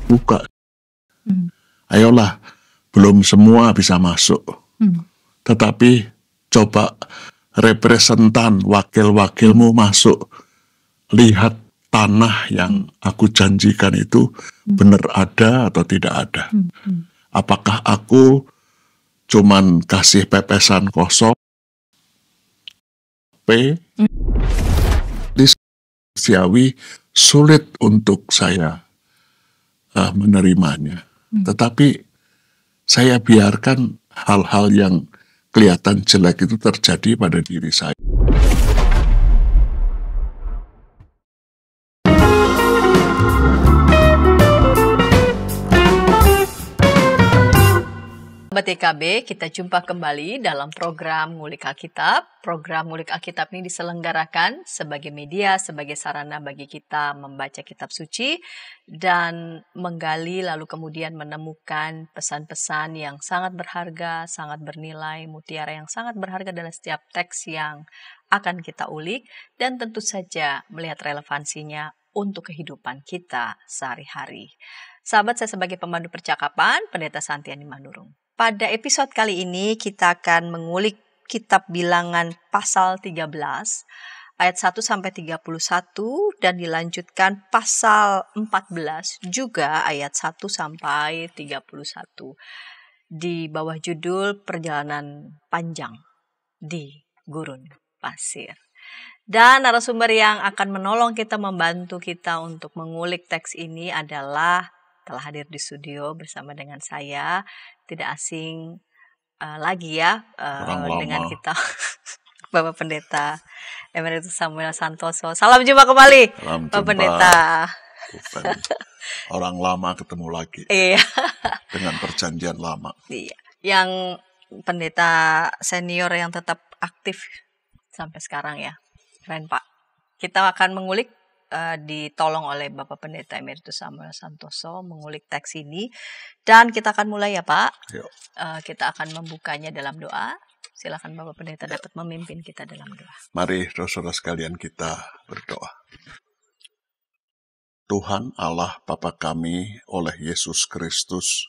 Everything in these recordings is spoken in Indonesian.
buka. Hmm. Ayolah, belum semua bisa masuk. Tetapi coba representan wakil-wakilmu masuk. Lihat tanah yang aku janjikan itu benar ada atau tidak ada. Apakah aku cuman kasih pepesan kosong? Siawi sulit untuk saya menerimanya. Tetapi saya biarkan hal-hal yang kelihatan jelek itu terjadi pada diri saya. Sahabat TKB, kita jumpa kembali dalam program Ngulik Alkitab. Program Ngulik Alkitab ini diselenggarakan sebagai media, sebagai sarana bagi kita membaca kitab suci dan menggali lalu kemudian menemukan pesan-pesan yang sangat berharga, sangat bernilai, mutiara yang sangat berharga dalam setiap teks yang akan kita ulik dan tentu saja melihat relevansinya untuk kehidupan kita sehari-hari. Sahabat, saya sebagai pemandu percakapan, Pendeta Santiani Manurung. Pada episode kali ini kita akan mengulik kitab Bilangan pasal 13 ayat 1 sampai 31 dan dilanjutkan pasal 14 juga ayat 1 sampai 31 di bawah judul Perjalanan Panjang di Gurun Pasir. Dan narasumber yang akan menolong kita, membantu kita untuk mengulik teks ini adalah telah hadir di studio bersama dengan saya, tidak asing lagi ya dengan kita, Bapak Pendeta Emeritus Samuel Santoso. Salam jumpa kembali, Bapak Pendeta. Orang lama ketemu lagi. Iya. Dengan perjanjian lama. Iya. Yang pendeta senior yang tetap aktif sampai sekarang ya. Keren Pak. Kita akan mengulik, ditolong oleh Bapak Pendeta Emeritus Samuel Santoso mengulik teks ini. Dan kita akan mulai ya Pak. Kita akan membukanya dalam doa. Silakan Bapak Pendeta dapat memimpin kita dalam doa. Mari saudara sekalian kita berdoa. Tuhan Allah Bapa kami oleh Yesus Kristus,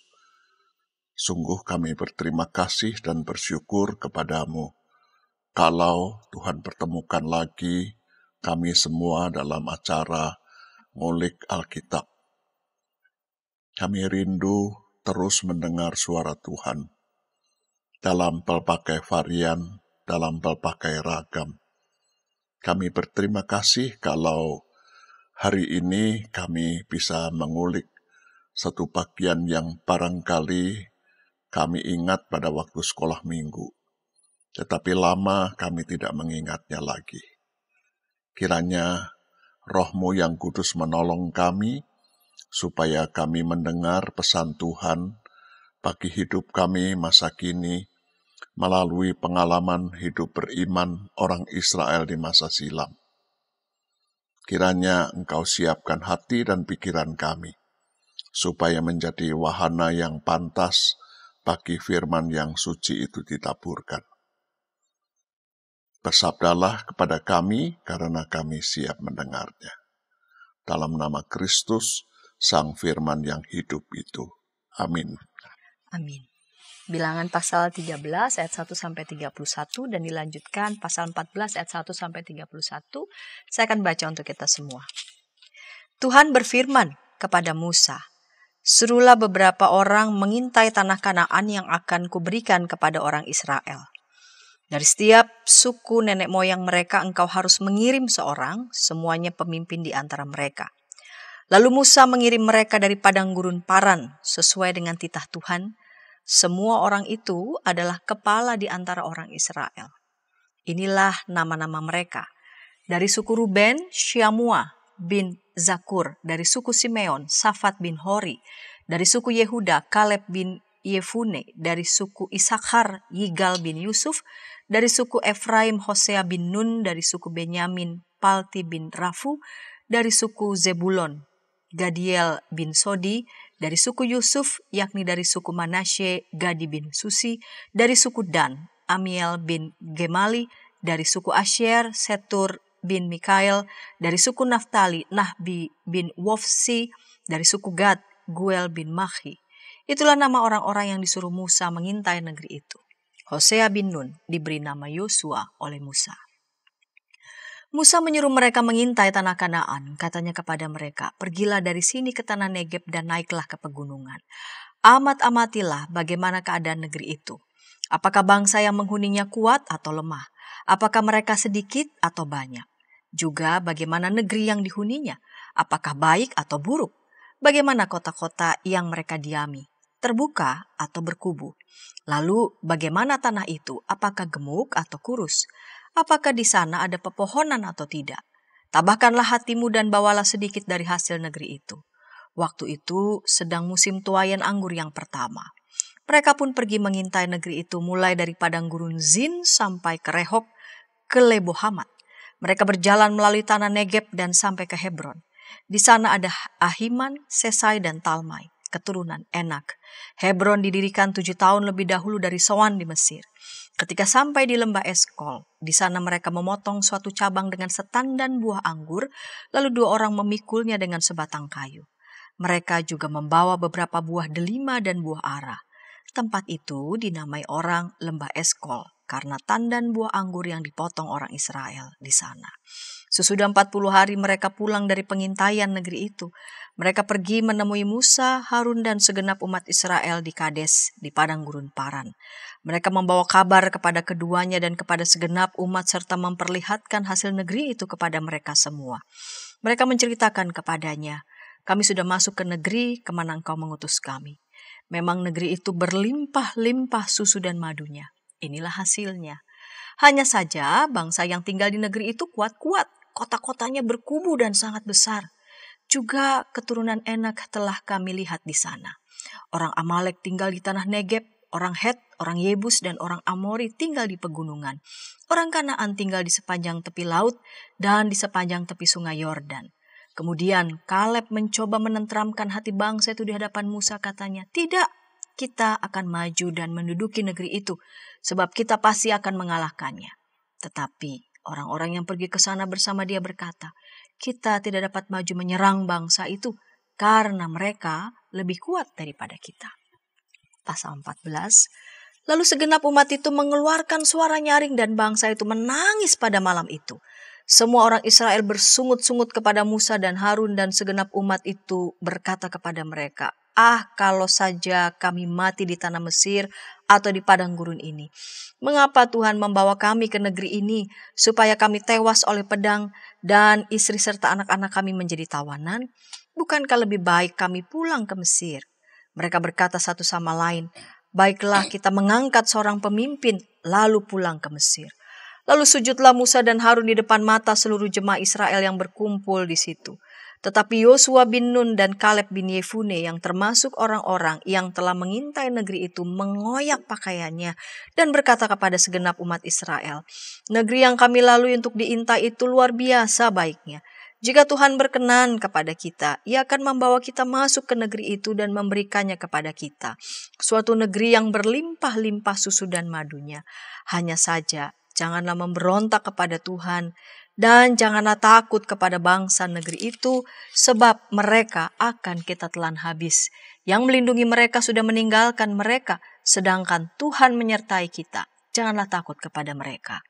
sungguh kami berterima kasih dan bersyukur kepadamu kalau Tuhan pertemukan lagi kami semua dalam acara Ngulik Alkitab. Kami rindu terus mendengar suara Tuhan dalam pelbagai varian, dalam pelbagai ragam. Kami berterima kasih kalau hari ini kami bisa mengulik satu bagian yang barangkali kami ingat pada waktu sekolah minggu, tetapi lama kami tidak mengingatnya lagi. Kiranya Roh-Mu yang kudus menolong kami, supaya kami mendengar pesan Tuhan bagi hidup kami masa kini, melalui pengalaman hidup beriman orang Israel di masa silam. Kiranya Engkau siapkan hati dan pikiran kami, supaya menjadi wahana yang pantas bagi firman yang suci itu ditaburkan. Bersabdalah kepada kami, karena kami siap mendengarnya. Dalam nama Kristus, Sang Firman yang hidup itu. Amin. Amin. Bilangan pasal 13 ayat 1 sampai 31 dan dilanjutkan pasal 14 ayat 1 sampai 31. Saya akan baca untuk kita semua. Tuhan berfirman kepada Musa, "Suruhlah beberapa orang mengintai tanah Kanaan yang akan kuberikan kepada orang Israel. Dari setiap suku nenek moyang mereka engkau harus mengirim seorang, semuanya pemimpin di antara mereka." Lalu Musa mengirim mereka dari padang gurun Paran sesuai dengan titah Tuhan. Semua orang itu adalah kepala di antara orang Israel. Inilah nama-nama mereka. Dari suku Ruben, Syamua bin Zakur. Dari suku Simeon, Safat bin Hori. Dari suku Yehuda, Kaleb bin Yefune. Dari suku Isakhar, Yigal bin Yusuf. Dari suku Efraim, Hosea bin Nun. Dari suku Benyamin, Palti bin Rafu. Dari suku Zebulon, Gadiel bin Sodi. Dari suku Yusuf, yakni dari suku Manasye, Gadi bin Susi. Dari suku Dan, Amiel bin Gemali. Dari suku Asyer, Setur bin Mikael. Dari suku Naftali, Nahbi bin Wofsi. Dari suku Gad, Guel bin Makhi. Itulah nama orang-orang yang disuruh Musa mengintai negeri itu. Hosea bin Nun diberi nama Yosua oleh Musa. Musa menyuruh mereka mengintai tanah Kanaan. Katanya kepada mereka, pergilah dari sini ke tanah Negeb dan naiklah ke pegunungan. Amat-amatilah bagaimana keadaan negeri itu. Apakah bangsa yang menghuninya kuat atau lemah? Apakah mereka sedikit atau banyak? Juga bagaimana negeri yang dihuninya? Apakah baik atau buruk? Bagaimana kota-kota yang mereka diami? Terbuka atau berkubu? Lalu bagaimana tanah itu? Apakah gemuk atau kurus? Apakah di sana ada pepohonan atau tidak? Tabahkanlah hatimu dan bawalah sedikit dari hasil negeri itu. Waktu itu sedang musim tuaian anggur yang pertama. Mereka pun pergi mengintai negeri itu mulai dari padang gurun Zin sampai ke Rehob, ke Lebo Hamat. Mereka berjalan melalui tanah Negeb dan sampai ke Hebron. Di sana ada Ahiman, Sesai, dan Talmai, keturunan Enak. Hebron didirikan 7 tahun lebih dahulu dari Soan di Mesir. Ketika sampai di lembah Eskol, di sana mereka memotong suatu cabang dengan setandan buah anggur, lalu 2 orang memikulnya dengan sebatang kayu. Mereka juga membawa beberapa buah delima dan buah ara. Tempat itu dinamai orang lembah Eskol, karena tandan buah anggur yang dipotong orang Israel di sana. Sesudah 40 hari mereka pulang dari pengintaian negeri itu. Mereka pergi menemui Musa, Harun, dan segenap umat Israel di Kades, di padang gurun Paran. Mereka membawa kabar kepada keduanya dan kepada segenap umat serta memperlihatkan hasil negeri itu kepada mereka semua. Mereka menceritakan kepadanya, kami sudah masuk ke negeri kemana engkau mengutus kami. Memang negeri itu berlimpah-limpah susu dan madunya. Inilah hasilnya. Hanya saja bangsa yang tinggal di negeri itu kuat-kuat. Kota-kotanya berkubu dan sangat besar. Juga keturunan Enak telah kami lihat di sana. Orang Amalek tinggal di tanah Negeb, orang Het, orang Yebus, dan orang Amori tinggal di pegunungan. Orang Kanaan tinggal di sepanjang tepi laut dan di sepanjang tepi sungai Yordan. Kemudian Kaleb mencoba menenteramkan hati bangsa itu di hadapan Musa, katanya, tidak, kita akan maju dan menduduki negeri itu, sebab kita pasti akan mengalahkannya. Tetapi orang-orang yang pergi ke sana bersama dia berkata, kita tidak dapat maju menyerang bangsa itu, karena mereka lebih kuat daripada kita. Pasal 14. Lalu segenap umat itu mengeluarkan suara nyaring dan bangsa itu menangis pada malam itu. Semua orang Israel bersungut-sungut kepada Musa dan Harun dan segenap umat itu berkata kepada mereka, kalau saja kami mati di tanah Mesir atau di padang gurun ini. Mengapa Tuhan membawa kami ke negeri ini supaya kami tewas oleh pedang dan istri serta anak-anak kami menjadi tawanan? Bukankah lebih baik kami pulang ke Mesir? Mereka berkata satu sama lain, baiklah kita mengangkat seorang pemimpin lalu pulang ke Mesir. Lalu sujudlah Musa dan Harun di depan mata seluruh jemaah Israel yang berkumpul di situ. Tetapi Yosua bin Nun dan Kaleb bin Yefune yang termasuk orang-orang yang telah mengintai negeri itu mengoyak pakaiannya dan berkata kepada segenap umat Israel, negeri yang kami lalui untuk diintai itu luar biasa baiknya. Jika Tuhan berkenan kepada kita, Ia akan membawa kita masuk ke negeri itu dan memberikannya kepada kita. Suatu negeri yang berlimpah-limpah susu dan madunya. Hanya saja, janganlah memberontak kepada Tuhan dan janganlah takut kepada bangsa negeri itu, sebab mereka akan kita telan habis. Yang melindungi mereka sudah meninggalkan mereka, sedangkan Tuhan menyertai kita. Janganlah takut kepada mereka.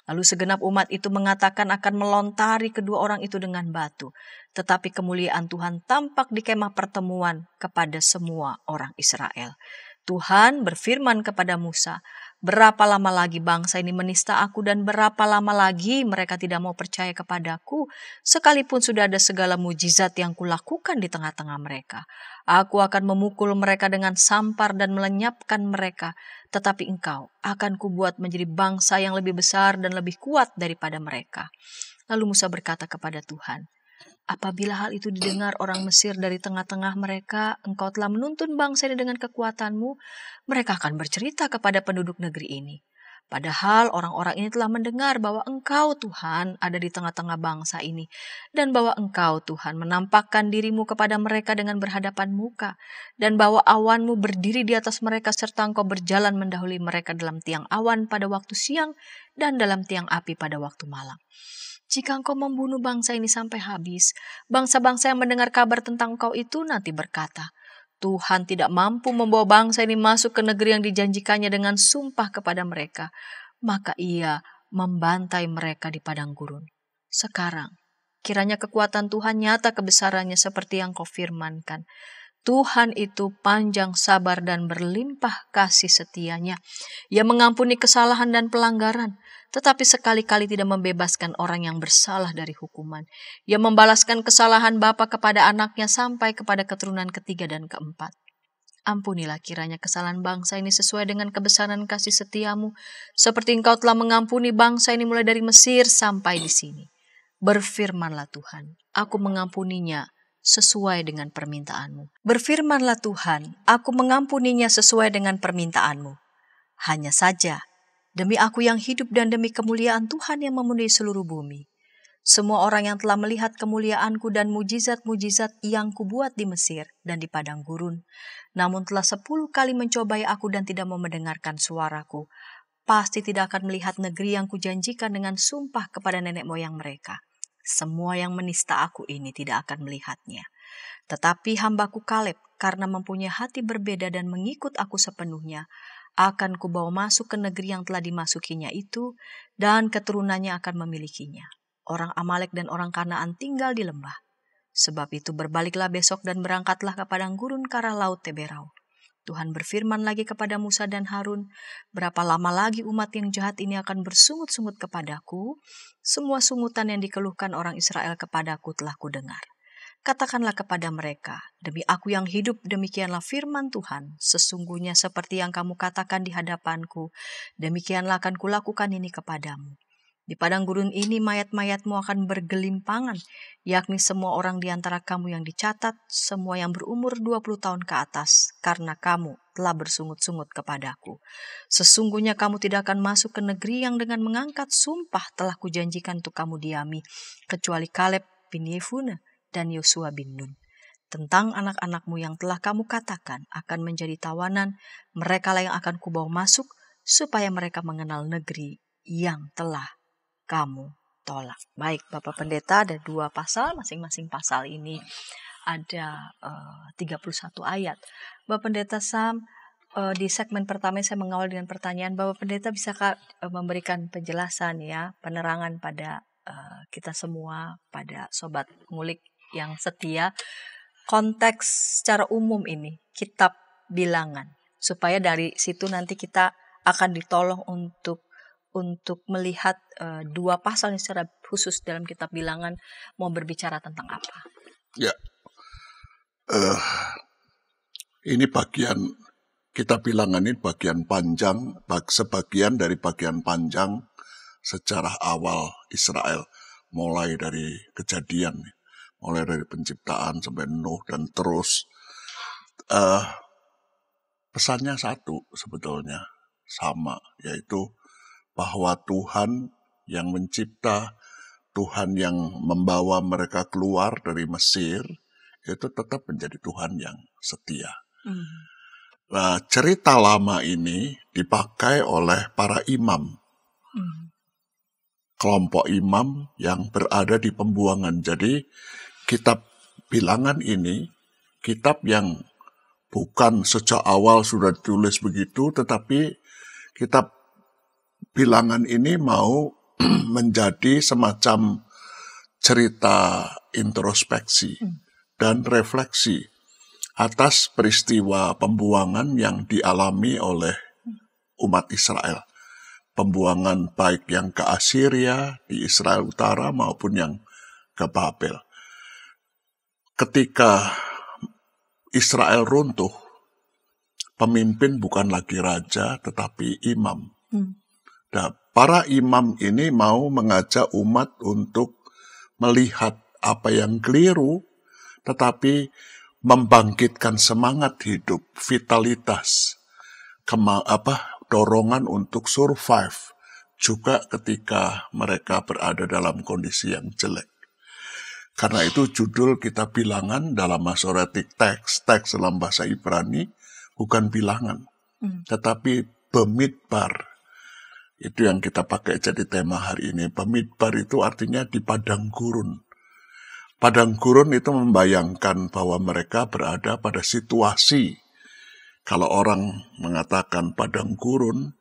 Lalu segenap umat itu mengatakan akan melontari kedua orang itu dengan batu. Tetapi kemuliaan Tuhan tampak di kemah pertemuan kepada semua orang Israel. Tuhan berfirman kepada Musa, berapa lama lagi bangsa ini menista aku dan berapa lama lagi mereka tidak mau percaya kepadaku, sekalipun sudah ada segala mujizat yang kulakukan di tengah-tengah mereka. Aku akan memukul mereka dengan sampar dan melenyapkan mereka, tetapi engkau akan kubuat menjadi bangsa yang lebih besar dan lebih kuat daripada mereka. Lalu Musa berkata kepada Tuhan, apabila hal itu didengar orang Mesir dari tengah-tengah mereka, engkau telah menuntun bangsa ini dengan kekuatanmu, mereka akan bercerita kepada penduduk negeri ini. Padahal orang-orang ini telah mendengar bahwa engkau Tuhan ada di tengah-tengah bangsa ini, dan bahwa engkau Tuhan menampakkan dirimu kepada mereka dengan berhadapan muka, dan bahwa awanmu berdiri di atas mereka serta engkau berjalan mendahului mereka dalam tiang awan pada waktu siang dan dalam tiang api pada waktu malam. Jika engkau membunuh bangsa ini sampai habis, bangsa-bangsa yang mendengar kabar tentang engkau itu nanti berkata, Tuhan tidak mampu membawa bangsa ini masuk ke negeri yang dijanjikannya dengan sumpah kepada mereka, maka Ia membantai mereka di padang gurun. Sekarang, kiranya kekuatan Tuhan nyata kebesarannya seperti yang Kau firmankan. Tuhan itu panjang sabar dan berlimpah kasih setianya. Ia mengampuni kesalahan dan pelanggaran, tetapi sekali-kali tidak membebaskan orang yang bersalah dari hukuman. Ia membalaskan kesalahan bapa kepada anaknya sampai kepada keturunan ketiga dan keempat. Ampunilah kiranya kesalahan bangsa ini sesuai dengan kebesaran kasih setiamu, seperti Engkau telah mengampuni bangsa ini mulai dari Mesir sampai di sini. Berfirmanlah Tuhan, aku mengampuninya sesuai dengan permintaan-Mu. Berfirmanlah Tuhan, aku mengampuninya sesuai dengan permintaan-Mu. Hanya saja, demi aku yang hidup dan demi kemuliaan Tuhan yang memenuhi seluruh bumi. Semua orang yang telah melihat kemuliaanku dan mujizat-mujizat yang kubuat di Mesir dan di padang gurun, namun telah 10 kali mencobai aku dan tidak mau mendengarkan suaraku, pasti tidak akan melihat negeri yang kujanjikan dengan sumpah kepada nenek moyang mereka. Semua yang menista aku ini tidak akan melihatnya. Tetapi hambaku Kaleb, karena mempunyai hati berbeda dan mengikut aku sepenuhnya, akan kubawa masuk ke negeri yang telah dimasukinya itu, dan keturunannya akan memilikinya. Orang Amalek dan orang Kanaan tinggal di lembah. Sebab itu berbaliklah besok dan berangkatlah ke padang gurun ke arah laut Teberau. Tuhan berfirman lagi kepada Musa dan Harun, berapa lama lagi umat yang jahat ini akan bersungut-sungut kepadaku? Semua sungutan yang dikeluhkan orang Israel kepadaku telah kudengar. Katakanlah kepada mereka, demi aku yang hidup, demikianlah firman Tuhan, sesungguhnya seperti yang kamu katakan di hadapanku, demikianlah akan kulakukan ini kepadamu. Di padang gurun ini mayat-mayatmu akan bergelimpangan, yakni semua orang di antara kamu yang dicatat, semua yang berumur 20 tahun ke atas, karena kamu telah bersungut-sungut kepadaku. Sesungguhnya kamu tidak akan masuk ke negeri yang dengan mengangkat sumpah telah kujanjikan untuk kamu diami, kecuali Kaleb bin Yefune dan Yosua bin Nun. Tentang anak-anakmu yang telah kamu katakan akan menjadi tawanan, mereka lah yang akan kubawa masuk, supaya mereka mengenal negeri yang telah kamu tolak. Baik, Bapak Pendeta, ada 2 pasal, masing-masing pasal ini ada 31 ayat. Bapak Pendeta Sam, di segmen pertama saya mengawal dengan pertanyaan, Bapak Pendeta bisakah memberikan penjelasan ya, penerangan pada kita semua, pada Sobat Ngulik yang setia, konteks secara umum ini, kitab bilangan, supaya dari situ nanti kita akan ditolong untuk melihat 2 pasal yang secara khusus dalam kitab bilangan mau berbicara tentang apa. Ya, ini bagian kitab bilangan ini bagian panjang, sebagian dari bagian panjang sejarah awal Israel, mulai dari kejadian, mulai dari penciptaan sampai Nuh dan terus. Pesannya satu sebetulnya, sama, yaitu bahwa Tuhan yang mencipta, Tuhan yang membawa mereka keluar dari Mesir, itu tetap menjadi Tuhan yang setia. Nah, cerita lama ini dipakai oleh para imam, kelompok imam yang berada di pembuangan. Jadi kitab bilangan ini, kitab yang bukan sejak awal sudah ditulis begitu, tetapi kitab bilangan ini mau menjadi semacam cerita introspeksi dan refleksi atas peristiwa pembuangan yang dialami oleh umat Israel. Pembuangan baik yang ke Assyria, di Israel Utara, maupun yang ke Babel. Ketika Israel runtuh, pemimpin bukan lagi raja, tetapi imam. Nah, para imam ini mau mengajak umat untuk melihat apa yang keliru, tetapi membangkitkan semangat hidup, vitalitas, dorongan untuk survive, juga ketika mereka berada dalam kondisi yang jelek. Karena itu judul kitab bilangan dalam Masoretic teks dalam bahasa Ibrani bukan bilangan, tetapi Bemidbar. Itu yang kita pakai jadi tema hari ini. Bemidbar itu artinya di padang gurun. Padang gurun itu membayangkan bahwa mereka berada pada situasi, kalau orang mengatakan padang gurun,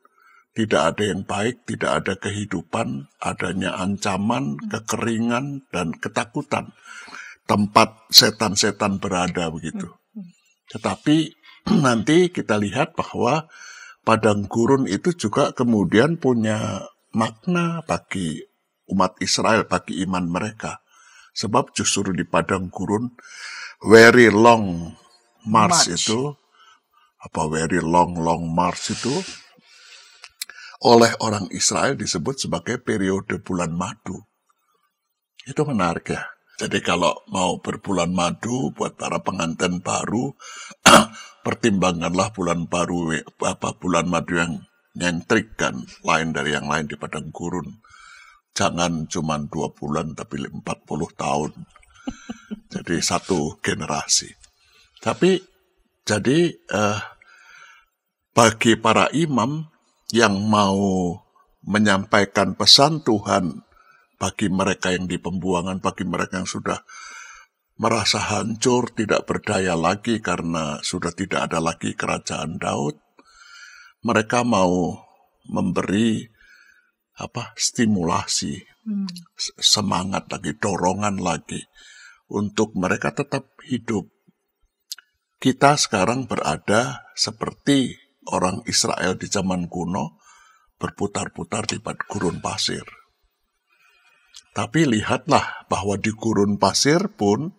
tidak ada yang baik, tidak ada kehidupan, adanya ancaman, kekeringan, dan ketakutan. Tempat setan-setan berada begitu. Tetapi nanti kita lihat bahwa padang gurun itu juga kemudian punya makna bagi umat Israel, bagi iman mereka. Sebab justru di padang gurun, very long march itu, very long march itu, oleh orang Israel disebut sebagai periode bulan madu. Itu menarik ya. Jadi kalau mau berbulan madu buat para pengantin baru, pertimbangkanlah bulan madu yang nyentrik kan, lain dari yang lain di padang gurun. Jangan cuma 2 bulan tapi 40 tahun. Jadi satu generasi. Tapi jadi bagi para imam yang mau menyampaikan pesan Tuhan bagi mereka yang di pembuangan, bagi mereka yang sudah merasa hancur, tidak berdaya lagi karena sudah tidak ada lagi kerajaan Daud, mereka mau memberi stimulasi, semangat lagi, dorongan lagi untuk mereka tetap hidup. Kita sekarang berada seperti orang Israel di zaman kuno, berputar-putar di gurun pasir. Tapi lihatlah bahwa di gurun pasir pun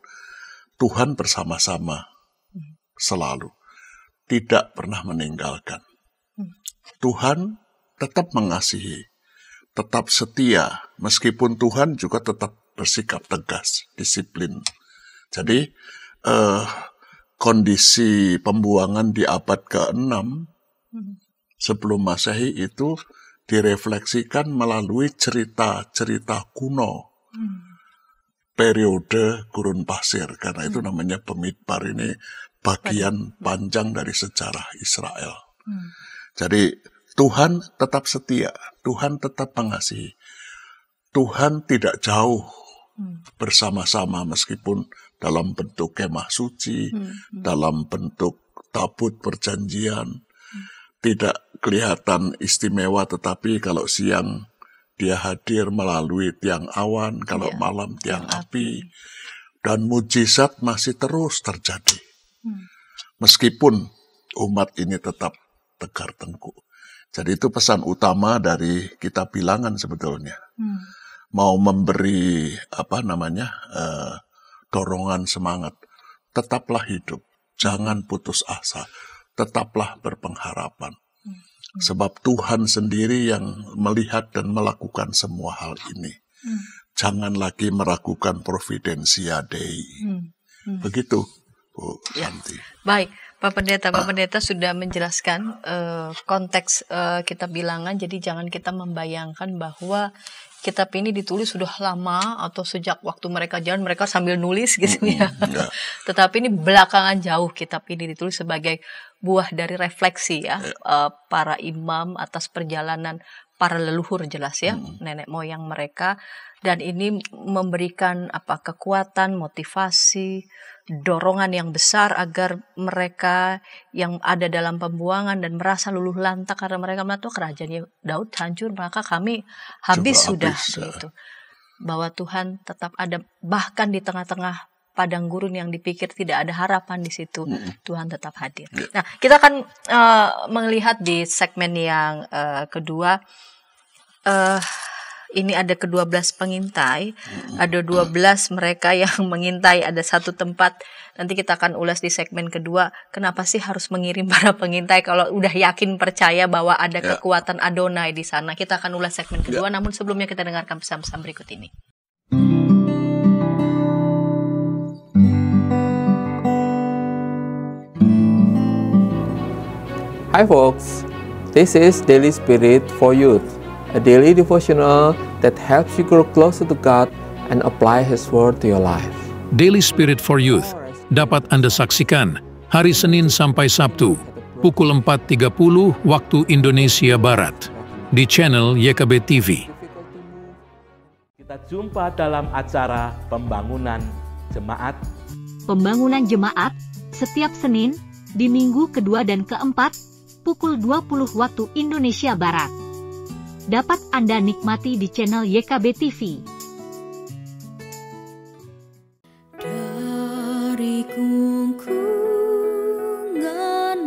Tuhan bersama-sama selalu, tidak pernah meninggalkan. Tuhan tetap mengasihi, tetap setia, meskipun Tuhan juga tetap bersikap tegas, disiplin. Jadi kondisi pembuangan di abad ke-6 sebelum Masehi itu direfleksikan melalui cerita-cerita kuno, periode gurun pasir, karena itu namanya Bamidbar, ini bagian panjang dari sejarah Israel. Jadi Tuhan tetap setia, Tuhan tetap mengasihi, Tuhan tidak jauh bersama-sama meskipun dalam bentuk kemah suci, dalam bentuk tabut perjanjian, tidak kelihatan istimewa, tetapi kalau siang dia hadir melalui tiang awan, kalau malam tiang api, dan mujizat masih terus terjadi. Meskipun umat ini tetap tegar tengkuk. Jadi itu pesan utama dari kitab Bilangan sebetulnya. Mau memberi dorongan semangat, tetaplah hidup, jangan putus asa, tetaplah berpengharapan. Sebab Tuhan sendiri yang melihat dan melakukan semua hal ini. Jangan lagi meragukan providensia Dei. Begitu, Bu Santi. Baik, Pak Pendeta sudah menjelaskan konteks kitab Bilangan. Jadi jangan kita membayangkan bahwa kitab ini ditulis sudah lama atau sejak waktu mereka jalan, mereka sambil nulis gitu ya. Tetapi ini belakangan jauh kitab ini ditulis sebagai buah dari refleksi ya, para imam atas perjalanan para leluhur, jelas ya, nenek moyang mereka. Dan ini memberikan kekuatan, motivasi, dorongan yang besar agar mereka yang ada dalam pembuangan dan merasa luluh lantak karena mereka melihat kerajaan Daud hancur, maka kami habis sudah gitu. Bahwa Tuhan tetap ada, bahkan di tengah-tengah padang gurun yang dipikir tidak ada harapan di situ, Tuhan tetap hadir. Nah, kita akan melihat di segmen yang kedua. Ini ada ke-12 pengintai, ada 12 mereka yang mengintai, ada satu tempat. Nanti kita akan ulas di segmen kedua, kenapa sih harus mengirim para pengintai kalau udah yakin percaya bahwa ada kekuatan Adonai di sana. Kita akan ulas segmen kedua, namun sebelumnya kita dengarkan pesan-pesan berikut ini. Hi folks, this is Daily Spirit for Youth, a daily devotional that helps you grow closer to God and apply His Word to your life. Daily Spirit for Youth dapat Anda saksikan hari Senin sampai Sabtu, pukul 4.30 waktu Indonesia Barat, di channel YKB TV. Kita jumpa dalam acara pembangunan Jemaat Pembangunan jemaat setiap Senin di minggu kedua dan keempat pukul 20 waktu Indonesia Barat. Dapat Anda nikmati di channel YKB TV. Dari kungkungan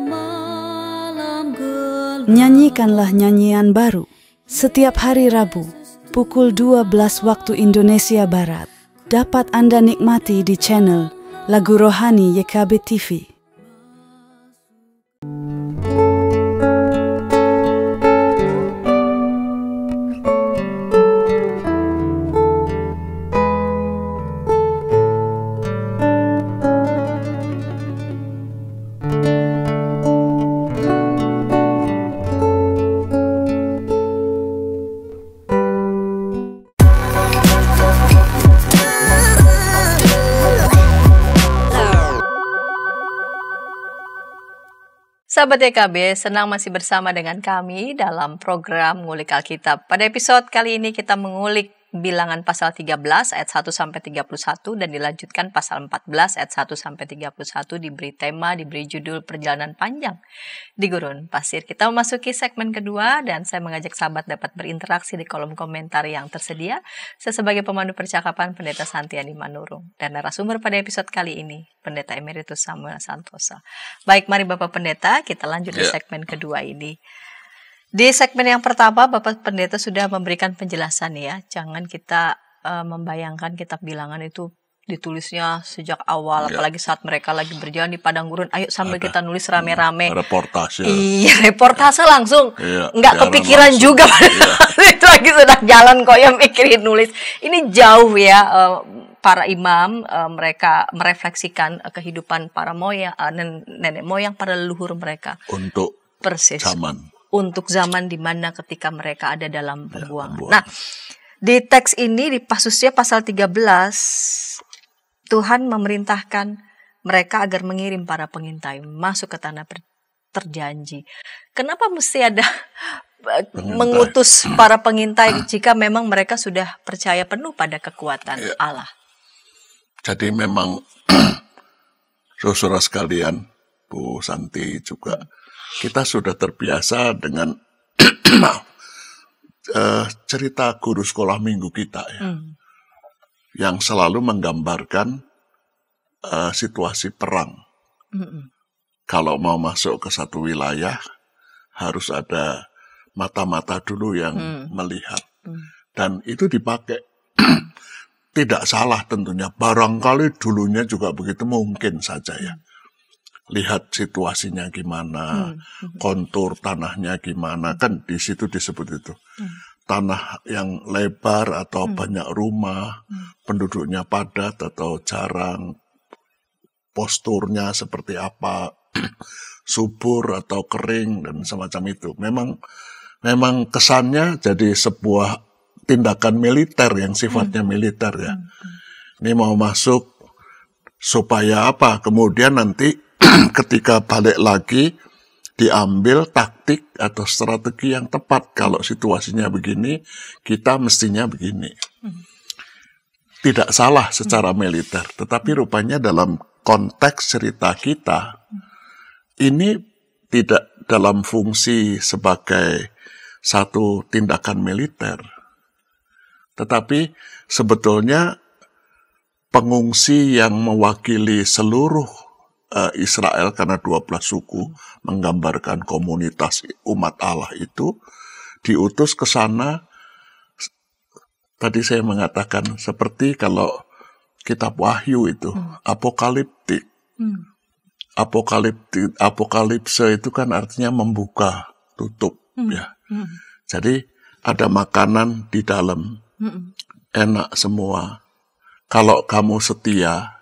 malam gelap. Nyanyikanlah nyanyian baru setiap hari Rabu pukul 12 waktu Indonesia Barat. Dapat Anda nikmati di channel Lagu Rohani YKB TV. Sahabat YKB, senang masih bersama dengan kami dalam program Ngulik Alkitab. Pada episode kali ini kita mengulik Bilangan pasal 13 ayat 1 sampai 31 dan dilanjutkan pasal 14 ayat 1 sampai 31, diberi tema, diberi judul Perjalanan Panjang di Gurun Pasir. Kita memasuki segmen kedua dan saya mengajak sahabat dapat berinteraksi di kolom komentar yang tersedia. Saya sebagai pemandu percakapan Pendeta Santiani Manurung dan narasumber pada episode kali ini Pendeta Emeritus Samuel Santosa. Baik, mari Bapak Pendeta, kita lanjut di segmen kedua ini. Di segmen yang pertama, Bapak Pendeta sudah memberikan penjelasan ya. Jangan kita membayangkan kitab Bilangan itu ditulisnya sejak awal, apalagi saat mereka lagi berjalan di padang gurun. Ayo sambil kita nulis rame-rame. Reportase. Iya, reportase langsung. Iya, nggak kepikiran langsung juga. Itu lagi sudah jalan kok yang mikirin nulis. Ini jauh ya. Para imam mereka merefleksikan kehidupan para moyang, nenek moyang, para leluhur mereka. Untuk persis zaman. Untuk zaman di mana ketika mereka ada dalam pembuangan. Nah, di teks ini, di pasusnya pasal 13, Tuhan memerintahkan mereka agar mengirim para pengintai masuk ke tanah terjanji. Kenapa mesti ada mengutus para pengintai jika memang mereka sudah percaya penuh pada kekuatan Allah? Jadi memang, saudara sekalian, Bu Santi juga, kita sudah terbiasa dengan cerita guru sekolah minggu kita ya, yang selalu menggambarkan situasi perang. Kalau mau masuk ke satu wilayah, harus ada mata-mata dulu yang melihat. Dan itu dipakai. Tidak salah tentunya, barangkali dulunya juga begitu, mungkin saja ya. Lihat situasinya gimana, kontur tanahnya gimana, kan di situ disebut itu. Tanah yang lebar atau banyak rumah, penduduknya padat atau jarang, posturnya seperti apa, subur atau kering dan semacam itu. Memang kesannya jadi sebuah tindakan militer yang sifatnya militer ya. Ini mau masuk supaya apa? Kemudian nanti ketika balik lagi diambil taktik atau strategi yang tepat. Kalau situasinya begini, kita mestinya begini. Tidak salah secara militer, tetapi rupanya dalam konteks cerita kita, ini tidak dalam fungsi sebagai satu tindakan militer. Tetapi sebetulnya pengungsi yang mewakili seluruh Israel, karena 12 suku menggambarkan komunitas umat Allah itu, diutus ke sana. Tadi saya mengatakan seperti kalau kitab Wahyu itu apokaliptik. Apokalipse itu kan artinya membuka, tutup ya. Jadi ada makanan di dalam, enak semua. Kalau kamu setia,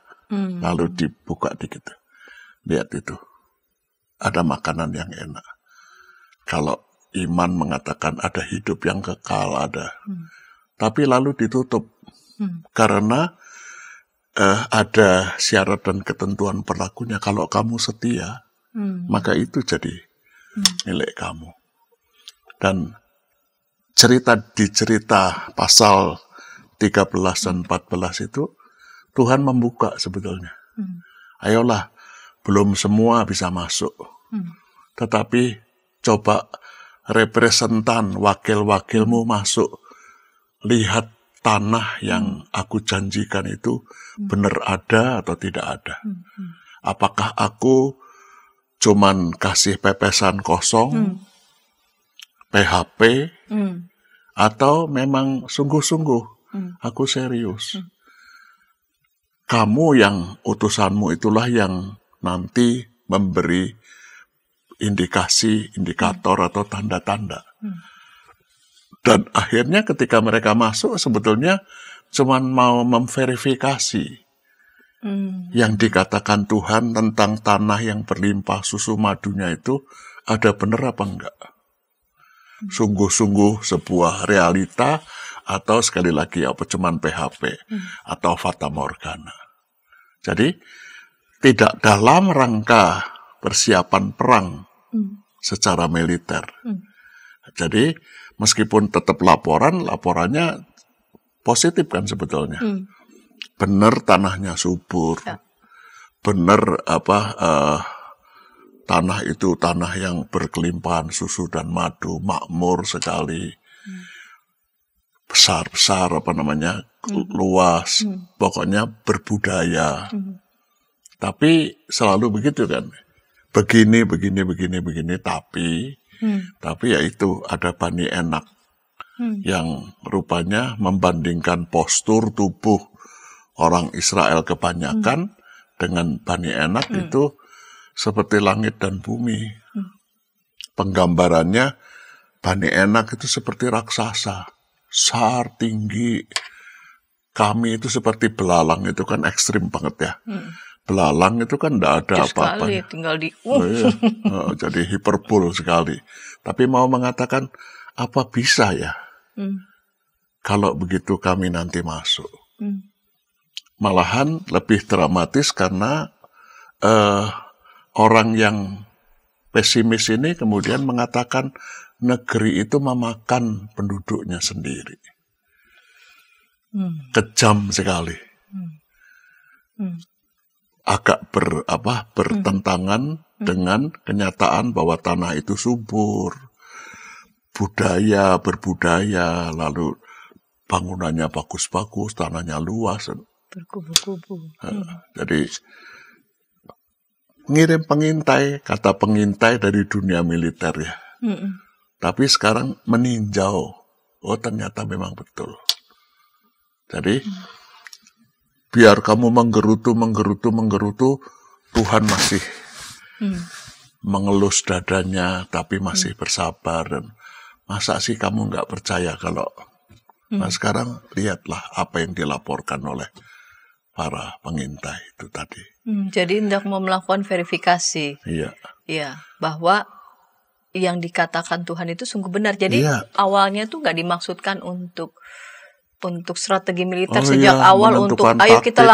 lalu dibuka dikit. Lihat itu, ada makanan yang enak. Kalau iman mengatakan ada hidup yang kekal, ada. Tapi lalu ditutup. Karena ada syarat dan ketentuan berlakunya. Kalau kamu setia, maka itu jadi milik kamu. Dan cerita pasal 13 dan 14 itu Tuhan membuka sebetulnya. Ayolah, belum semua bisa masuk. Tetapi coba representan wakil-wakilmu masuk. Lihat tanah yang aku janjikan itu benar ada atau tidak ada. Apakah aku cuman kasih pepesan kosong, PHP, atau memang sungguh-sungguh aku serius. Kamu yang utusanmu itulah yang nanti memberi indikasi, indikator atau tanda-tanda. Dan akhirnya ketika mereka masuk sebetulnya cuman mau memverifikasi yang dikatakan Tuhan tentang tanah yang berlimpah susu madunya itu ada benar apa enggak. Sungguh-sungguh sebuah realita atau sekali lagi apa cuman PHP atau fata morgana. Jadi tidak dalam rangka persiapan perang secara militer. Jadi meskipun tetap laporannya positif kan sebetulnya. Benar tanahnya subur. Benar tanah itu tanah yang berkelimpahan susu dan madu, makmur sekali. Besar-besar luas, pokoknya berbudaya. Tapi selalu begitu kan. Begini, tapi ya itu ada Bani Enak yang rupanya membandingkan postur tubuh orang Israel kebanyakan dengan Bani Enak itu seperti langit dan bumi. Penggambarannya Bani Enak itu seperti raksasa. Besar, tinggi. Kami itu seperti belalang, itu kan ekstrim banget ya. Belalang itu kan tidak ada apa-apanya. Tinggal di iya. Jadi hiperbol sekali. Tapi mau mengatakan, apa bisa ya? Kalau begitu kami nanti masuk. Malahan lebih dramatis karena orang yang pesimis ini kemudian mengatakan negeri itu memakan penduduknya sendiri. Kejam sekali. Agak bertentangan dengan kenyataan bahwa tanah itu subur, berbudaya, lalu bangunannya bagus-bagus, tanahnya luas. Berkubu-kubu. Jadi ngirim pengintai, kata pengintai dari dunia militer ya. Tapi sekarang meninjau, oh ternyata memang betul. Jadi biar kamu menggerutu, Tuhan masih mengelus dadanya, tapi masih bersabar. Dan masa sih kamu nggak percaya kalau... Nah sekarang lihatlah apa yang dilaporkan oleh para pengintai itu tadi. Jadi hendak mau melakukan verifikasi. Iya, bahwa yang dikatakan Tuhan itu sungguh benar. Jadi awalnya tuh nggak dimaksudkan untuk strategi militer sejak awal untuk ayo kita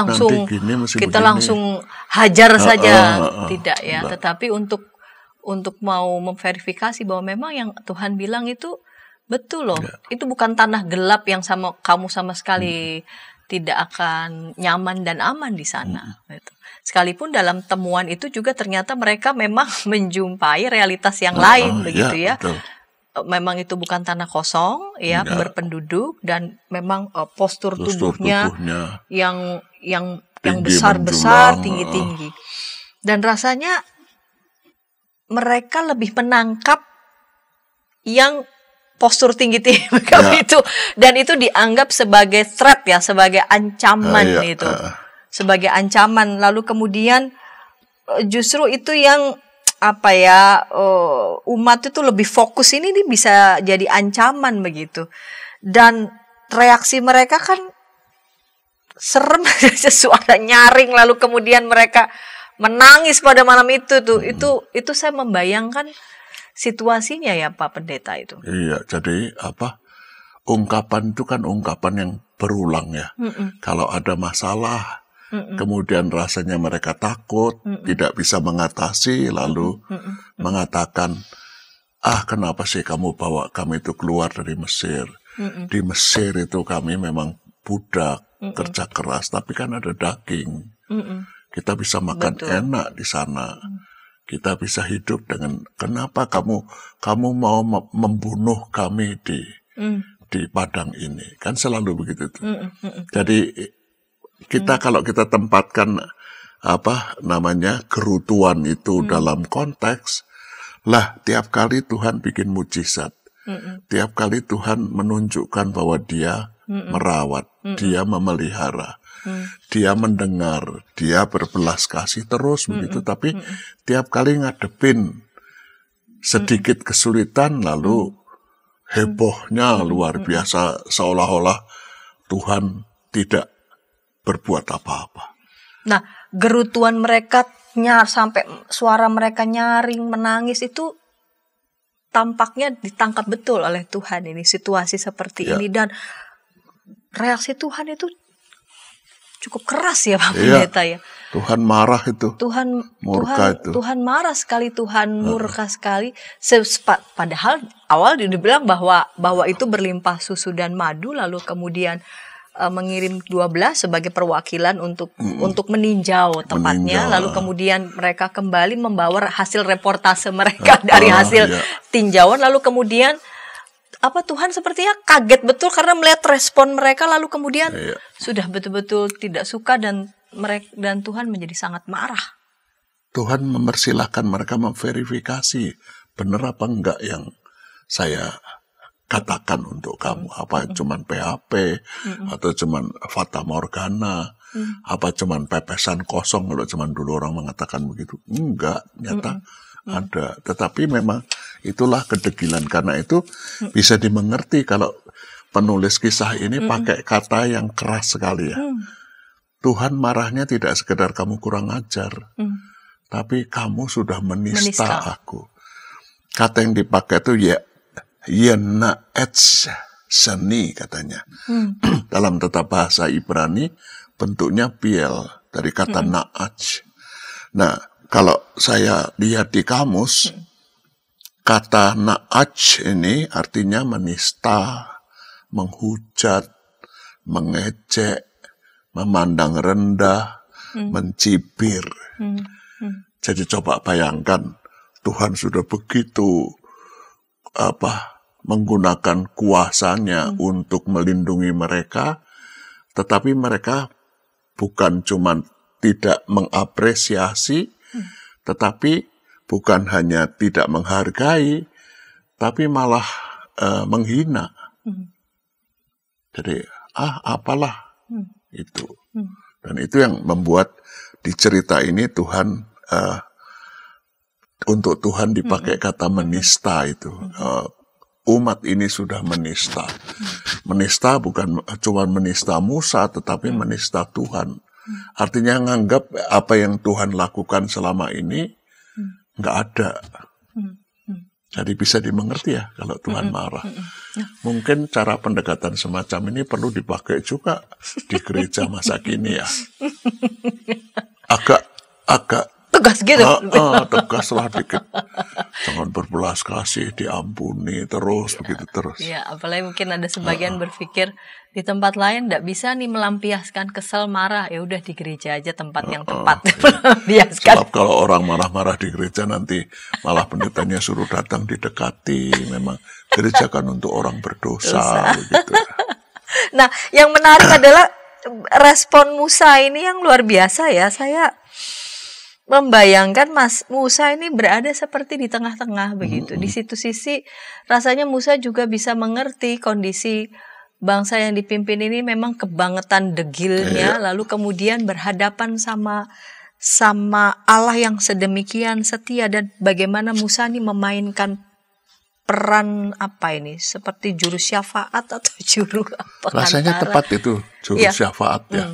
langsung hajar saja, tidak ya. Tetapi untuk mau memverifikasi bahwa memang yang Tuhan bilang itu betul loh. Itu bukan tanah gelap yang kamu sama sekali tidak akan nyaman dan aman di sana. Sekalipun dalam temuan itu juga ternyata mereka memang menjumpai realitas yang lain, begitu ya. Betul. Memang itu bukan tanah kosong, ya, berpenduduk dan memang postur tubuhnya yang besar-besar, tinggi-tinggi. Dan rasanya mereka lebih menangkap yang postur tinggi-tinggi itu, dan itu dianggap sebagai threat ya, sebagai ancaman itu. Sebagai ancaman, lalu kemudian justru itu yang umat itu lebih fokus, ini bisa jadi ancaman begitu. Dan reaksi mereka kan serem, suara nyaring, lalu kemudian mereka menangis pada malam itu tuh. Itu saya membayangkan situasinya ya Pak Pendeta itu. Iya, jadi ungkapan itu kan ungkapan yang berulang ya. Kalau ada masalah, kemudian rasanya mereka takut, tidak bisa mengatasi, lalu mengatakan, kenapa sih kamu bawa kami itu keluar dari Mesir? Di Mesir itu kami memang budak, kerja keras, tapi kan ada daging. Kita bisa makan enak di sana. Kita bisa hidup dengan, kenapa kamu mau membunuh kami di padang ini? Kan selalu begitu tuh. Jadi kita kalau kita tempatkan gerutuan itu dalam konteks, lah tiap kali Tuhan bikin mujizat. Tiap kali Tuhan menunjukkan bahwa Dia merawat, Dia memelihara, Dia mendengar, Dia berbelas kasih terus begitu. Tapi tiap kali ngadepin sedikit kesulitan, lalu hebohnya luar biasa, seolah-olah Tuhan tidak berbuat apa-apa. Nah, gerutuan mereka sampai suara mereka nyaring, menangis itu tampaknya ditangkap betul oleh Tuhan ini, situasi seperti ini, dan reaksi Tuhan itu cukup keras ya Pak Pendeta ya. Tuhan marah itu. Tuhan marah sekali, Tuhan murka sekali. Padahal awal dibilang bahwa itu berlimpah susu dan madu, lalu kemudian mengirim 12 sebagai perwakilan untuk meninjau tempatnya, lalu kemudian mereka kembali membawa hasil reportase mereka dari hasil tinjauan, lalu kemudian Tuhan sepertinya kaget betul karena melihat respon mereka, lalu kemudian sudah betul-betul tidak suka dan Tuhan menjadi sangat marah. Tuhan mempersilahkan mereka memverifikasi benar apa enggak yang saya katakan untuk kamu, apa cuman PHP atau cuman fata morgana, apa cuman pepesan kosong kalau cuman dulu orang mengatakan begitu. Enggak, nyata ada. Tetapi memang itulah kedegilan, karena itu bisa dimengerti kalau penulis kisah ini pakai kata yang keras sekali ya. Tuhan marahnya tidak sekedar kamu kurang ajar, tapi kamu sudah menista aku. Kata yang dipakai itu Yena etz seni katanya. Dalam tata bahasa Ibrani bentuknya piel dari kata na'aj. Nah, kalau saya lihat di kamus, kata na'aj ini artinya menista, menghujat, mengejek, memandang rendah, mencibir. Jadi coba bayangkan, Tuhan sudah begitu menggunakan kuasanya untuk melindungi mereka, tetapi mereka bukan cuma tidak mengapresiasi, tetapi bukan hanya tidak menghargai, tapi malah menghina. Jadi, apalah itu. Dan itu yang membuat di cerita ini Tuhan, untuk Tuhan dipakai kata menista itu. Umat ini sudah menista. Menista bukan cuma menista Musa, tetapi menista Tuhan. Artinya nganggap apa yang Tuhan lakukan selama ini nggak ada. Jadi bisa dimengerti ya kalau Tuhan marah. Mungkin cara pendekatan semacam ini perlu dipakai juga di gereja masa kini ya. Agak tegas gitu. Tegaslah dikit. Jangan berbelas kasih, diampuni terus, begitu terus. Ya, apalagi mungkin ada sebagian berpikir di tempat lain tidak bisa nih melampiaskan kesel marah. Ya udah di gereja aja tempat yang tepat melampiaskan. Sebab kalau orang marah-marah di gereja nanti malah pendetanya suruh datang didekati. Memang gereja kan untuk orang berdosa. Begitu. Nah, yang menarik adalah respon Musa ini yang luar biasa ya. Saya membayangkan Mas Musa ini berada seperti di tengah-tengah begitu. Di situ sisi rasanya Musa juga bisa mengerti kondisi bangsa yang dipimpin ini memang kebangetan degilnya, lalu kemudian berhadapan sama Allah yang sedemikian setia, dan bagaimana Musa ini memainkan peran seperti juru syafaat atau juru apa? Rasanya tepat itu juru syafaat ya.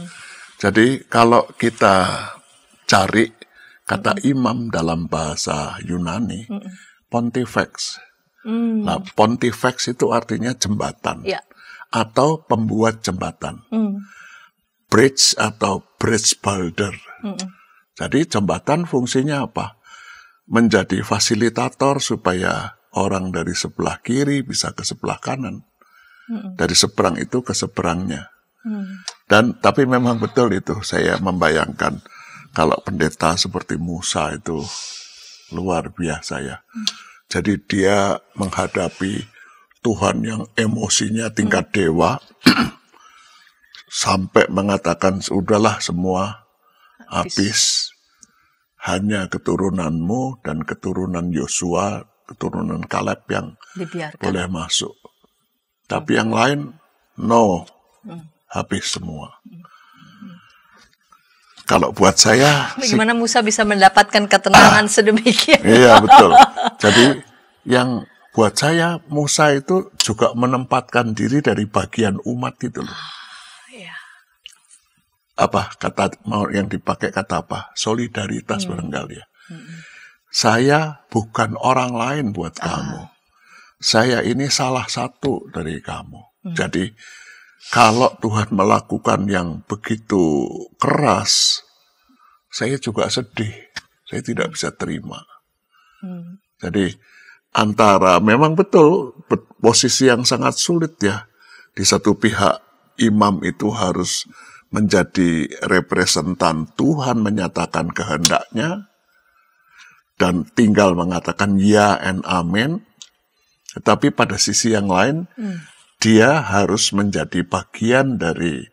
Jadi kalau kita cari kata imam dalam bahasa Yunani, pontifex. Nah, pontifex itu artinya jembatan atau pembuat jembatan. Bridge atau bridge builder. Jadi jembatan fungsinya apa? Menjadi fasilitator supaya orang dari sebelah kiri bisa ke sebelah kanan. Dari seberang itu ke seberangnya. Dan tapi memang betul itu, saya membayangkan kalau pendeta seperti Musa itu luar biasa ya. Jadi dia menghadapi Tuhan yang emosinya tingkat dewa, sampai mengatakan, sudahlah semua habis. Hanya keturunanmu dan keturunan Yosua, keturunan Kaleb yang dibiarkan, boleh masuk. Tapi yang lain, no, habis semua. Kalau buat saya... Bagaimana Musa bisa mendapatkan ketenangan sedemikian? Iya, betul. Jadi yang buat saya, Musa itu juga menempatkan diri dari bagian umat itu loh. Apa kata mau yang dipakai kata apa? Solidaritas barangkali ya. Saya bukan orang lain buat kamu. Saya ini salah satu dari kamu. Jadi kalau Tuhan melakukan yang begitu keras, saya juga sedih. Saya tidak bisa terima. Jadi antara memang betul posisi yang sangat sulit ya. Di satu pihak imam itu harus menjadi representan Tuhan, menyatakan kehendaknya, dan tinggal mengatakan ya and amin. Tetapi pada sisi yang lain, dia harus menjadi bagian dari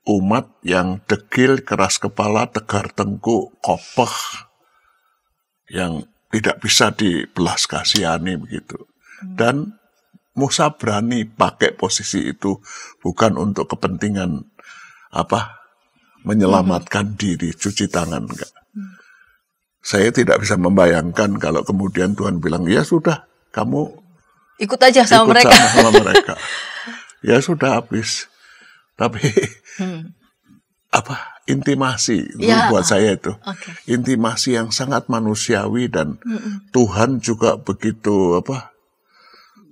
umat yang degil, keras kepala, tegar tengkuk, kokoh, yang tidak bisa dibelas kasihani begitu. Dan Musa berani pakai posisi itu bukan untuk kepentingan menyelamatkan diri, cuci tangan, enggak. Saya tidak bisa membayangkan kalau kemudian Tuhan bilang, ya sudah, kamu ikut aja sama mereka. Sama mereka. Ya sudah, habis. Tapi intimasi ya, buat saya itu. Okay. Intimasi yang sangat manusiawi dan Tuhan juga begitu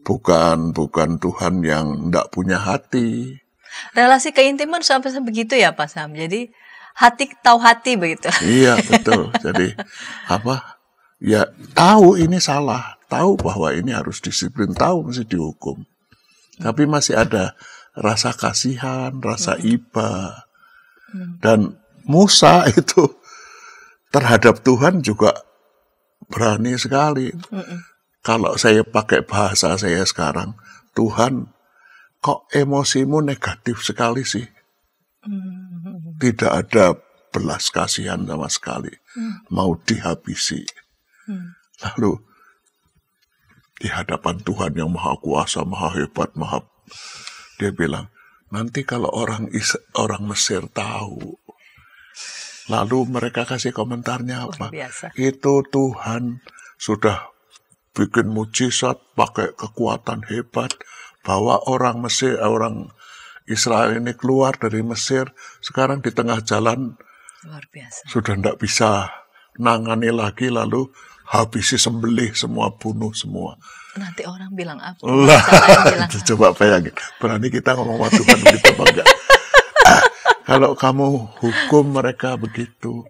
bukan Tuhan yang enggak punya hati. Relasi keintiman sampai begitu ya Pak Sam. Jadi hati tahu hati begitu. Iya, betul. Jadi ya tahu ini salah, tahu bahwa ini harus disiplin, tahu mesti dihukum. Tapi masih ada rasa kasihan, rasa iba. Dan Musa itu terhadap Tuhan juga berani sekali. Kalau saya pakai bahasa saya sekarang, Tuhan, kok emosimu negatif sekali sih? Tidak ada belas kasihan sama sekali. Mau dihabisi. Lalu di hadapan Tuhan yang maha kuasa, maha hebat, dia bilang, nanti kalau orang Mesir tahu, lalu mereka kasih komentarnya apa? Itu Tuhan sudah bikin mujizat, pakai kekuatan hebat, bahwa orang Israel ini keluar dari Mesir, sekarang di tengah jalan luar biasa. Sudah tidak bisa nangani lagi, lalu habisi, sembelih semua, bunuh semua. Nanti orang bilang apa? Coba bayangin, berani kita ngomong Tuhan begitu apa enggak? Kalau kamu hukum mereka begitu,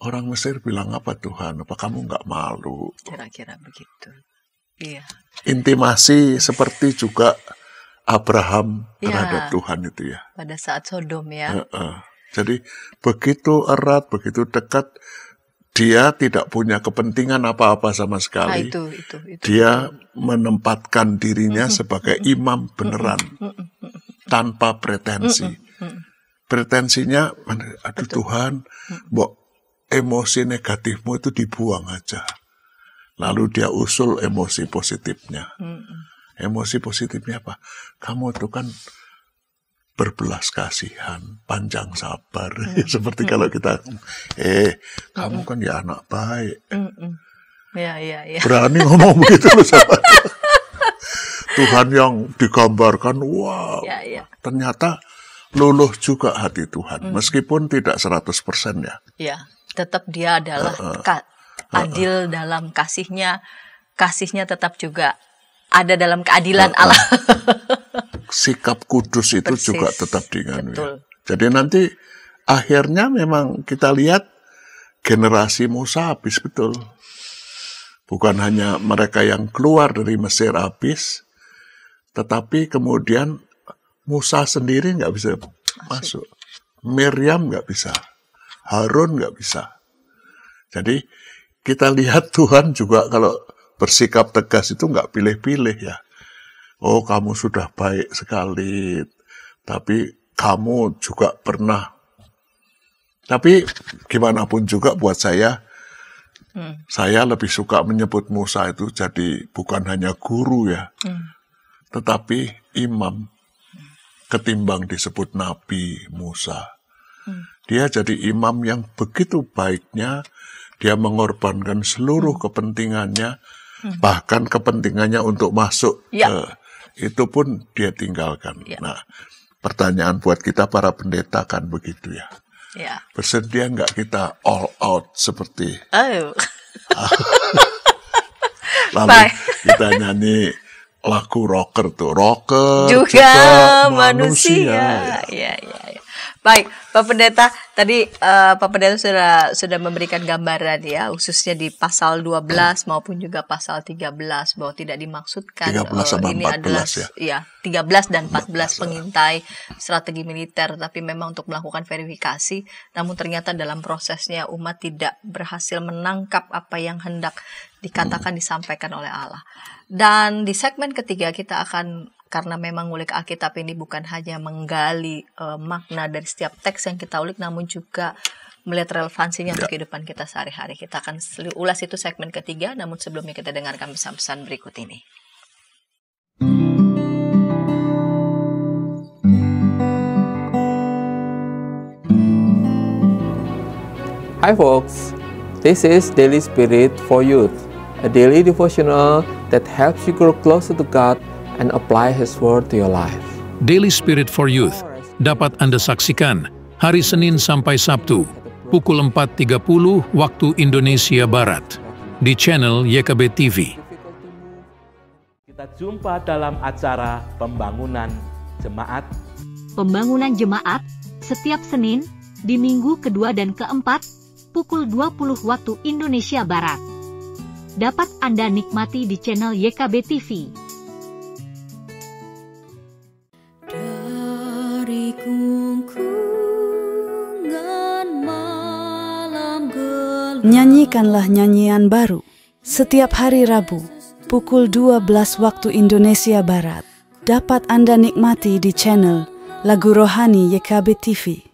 orang Mesir bilang apa Tuhan? Apa kamu nggak malu? Kira-kira begitu. Iya. Intimasi seperti juga Abraham terhadap Tuhan itu ya. Pada saat Sodom ya. Jadi begitu erat, begitu dekat, dia tidak punya kepentingan apa-apa sama sekali. Itu. Dia menempatkan dirinya sebagai imam beneran, tanpa pretensi. Pretensinya, aduh Tuhan, emosi negatifmu itu dibuang aja. Lalu dia usul emosi positifnya. Emosi positifnya apa? Kamu itu kan berbelas kasihan, panjang sabar. Seperti kalau kita, kamu kan ya anak baik. Ya. Berani ngomong begitu loh sama Tuhan yang digambarkan, wow. Ternyata luluh juga hati Tuhan. Meskipun tidak 100% ya. Ya, tetap dia adalah adil dalam kasihnya. Kasihnya tetap juga ada dalam keadilan Allah. Sikap kudus itu juga tetap dengan ya. Jadi nanti akhirnya memang kita lihat generasi Musa habis betul. Bukan hanya mereka yang keluar dari Mesir habis, tetapi kemudian Musa sendiri nggak bisa masuk. Miriam nggak bisa. Harun nggak bisa. Jadi kita lihat Tuhan juga kalau bersikap tegas itu nggak pilih-pilih ya. Oh, kamu sudah baik sekali, tapi kamu juga pernah. Tapi gimana pun juga buat saya lebih suka menyebut Musa itu jadi bukan hanya guru ya, tetapi imam, ketimbang disebut Nabi Musa. Dia jadi imam yang begitu baiknya, dia mengorbankan seluruh kepentingannya, bahkan kepentingannya untuk masuk itu pun dia tinggalkan. Nah, pertanyaan buat kita para pendeta kan begitu ya. Bersedia nggak kita all out seperti lalu kita nyanyi lagu rocker tuh, rocker juga manusia. Ya. Baik, Pak Pendeta, tadi Pak Pendeta sudah memberikan gambaran ya, khususnya di pasal 12 maupun juga pasal 13 bahwa tidak dimaksudkan 13 sama ini 14 adalah ya. 13 dan 14 pengintai strategi militer, tapi memang untuk melakukan verifikasi, namun ternyata dalam prosesnya umat tidak berhasil menangkap apa yang hendak dikatakan disampaikan oleh Allah. Dan di segmen ketiga kita akan, karena memang ngulik Alkitab ini bukan hanya menggali makna dari setiap teks yang kita ulik, namun juga melihat relevansinya untuk kehidupan kita sehari-hari. Kita akan ulas itu segmen ketiga, namun sebelumnya kita dengarkan pesan-pesan berikut ini. Hi folks, this is Daily Spirit for Youth, a daily devotional that helps you grow closer to God and apply His Word to your life. Daily Spirit for Youth dapat Anda saksikan hari Senin sampai Sabtu pukul 4.30 waktu Indonesia Barat di channel YKB TV. Kita jumpa dalam acara Pembangunan Jemaat. Pembangunan Jemaat setiap Senin di minggu kedua dan keempat pukul 20 waktu Indonesia Barat. Dapat Anda nikmati di channel YKB TV. Nyanyikanlah nyanyian baru setiap hari Rabu pukul 12 waktu Indonesia Barat. Dapat Anda nikmati di channel Lagu Rohani YKB TV.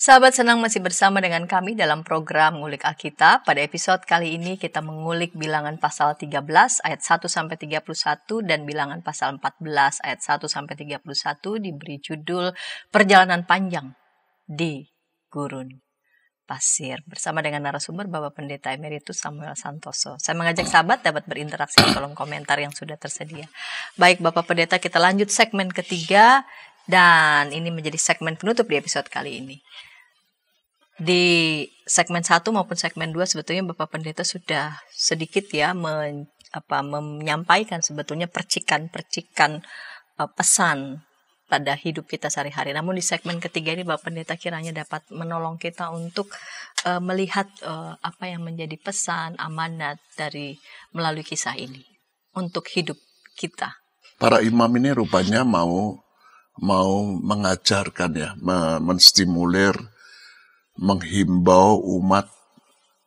Sahabat senang masih bersama dengan kami dalam program Ngulik Alkitab. Pada episode kali ini kita mengulik bilangan pasal 13 ayat 1-31 dan bilangan pasal 14 ayat 1-31 diberi judul Perjalanan Panjang di Gurun Pasir. Bersama dengan narasumber Bapak Pendeta Emeritus Samuel Santoso. Saya mengajak sahabat dapat berinteraksi di kolom komentar yang sudah tersedia. Baik Bapak Pendeta, kita lanjut segmen ketiga dan ini menjadi segmen penutup di episode kali ini. Di segmen 1 maupun segmen 2 sebetulnya Bapak Pendeta sudah sedikit ya menyampaikan sebetulnya percikan-percikan pesan pada hidup kita sehari-hari. Namun di segmen ketiga ini Bapak Pendeta kiranya dapat menolong kita untuk melihat apa yang menjadi pesan amanat dari melalui kisah ini untuk hidup kita. Para imam ini rupanya mau mengajarkan ya, menstimulir, menghimbau umat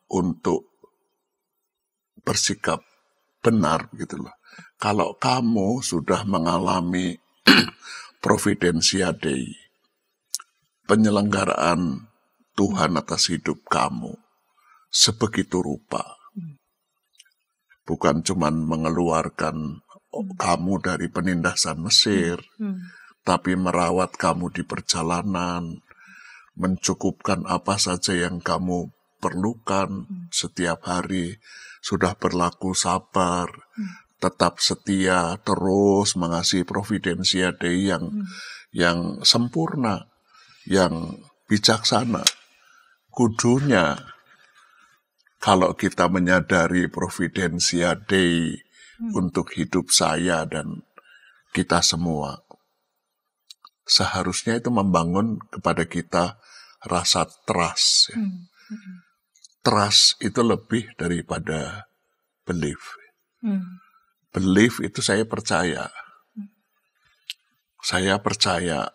untuk bersikap benar gitu loh. Kalau kamu sudah mengalami Providentia Dei, penyelenggaraan Tuhan atas hidup kamu sebegitu rupa, bukan cuman mengeluarkan kamu dari penindasan Mesir, tapi merawat kamu di perjalanan, mencukupkan apa saja yang kamu perlukan setiap hari, sudah berlaku sabar, tetap setia, terus mengasihi Providensia Dei yang sempurna, yang bijaksana. Kudunya, kalau kita menyadari Providensia Dei untuk hidup saya dan kita semua, seharusnya itu membangun kepada kita rasa trust. Ya. Trust itu lebih daripada belief. Belief itu saya percaya. Saya percaya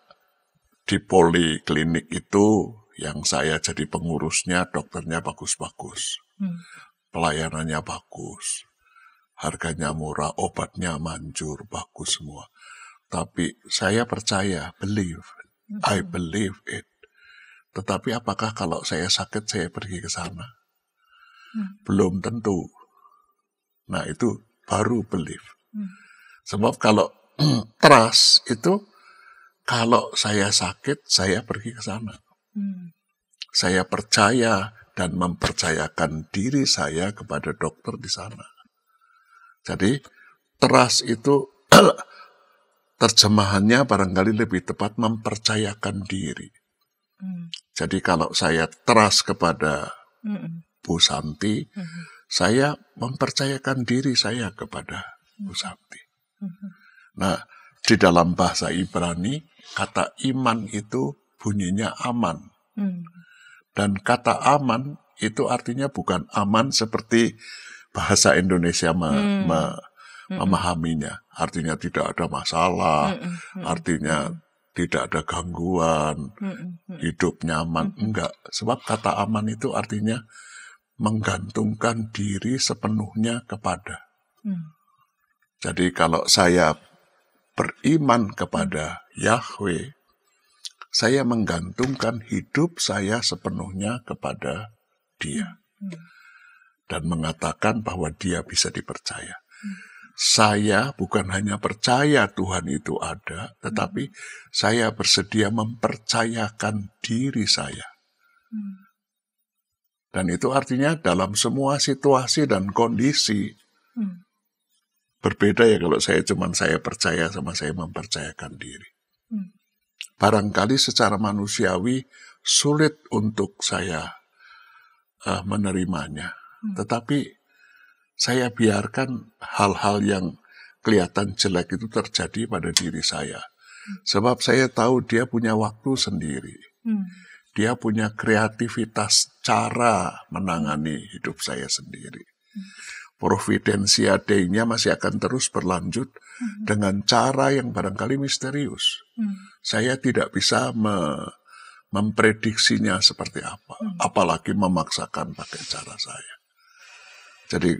di poliklinik itu yang saya jadi pengurusnya, dokternya bagus-bagus. Pelayanannya bagus. Harganya murah, obatnya manjur, bagus semua. Tapi saya percaya, I believe it. Tetapi apakah kalau saya sakit, saya pergi ke sana? Belum tentu. Nah, itu baru believe. Sebab kalau trust itu, kalau saya sakit, saya pergi ke sana. Saya percaya dan mempercayakan diri saya kepada dokter di sana. Jadi, trust itu terjemahannya barangkali lebih tepat mempercayakan diri. Jadi kalau saya trust kepada Bu Santi, saya mempercayakan diri saya kepada Bu Santi. Nah, di dalam bahasa Ibrani, kata iman itu bunyinya aman. Dan kata aman itu artinya bukan aman seperti bahasa Indonesia memahaminya. Artinya tidak ada masalah, artinya tidak ada gangguan, hidup nyaman. Enggak, sebab kata aman itu artinya menggantungkan diri sepenuhnya kepada. Jadi kalau saya beriman kepada Yahweh, saya menggantungkan hidup saya sepenuhnya kepada Dia. Dan mengatakan bahwa Dia bisa dipercaya. Saya bukan hanya percaya Tuhan itu ada, tetapi saya bersedia mempercayakan diri saya. Dan itu artinya dalam semua situasi dan kondisi. Berbeda ya kalau saya percaya sama saya mempercayakan diri. Barangkali secara manusiawi sulit untuk saya menerimanya. Tetapi saya biarkan hal-hal yang kelihatan jelek itu terjadi pada diri saya. Sebab saya tahu dia punya waktu sendiri. Dia punya kreativitas cara menangani hidup saya sendiri. Providensia Dei-nya masih akan terus berlanjut dengan cara yang barangkali misterius. Saya tidak bisa memprediksinya seperti apa. Apalagi memaksakan pakai cara saya. Jadi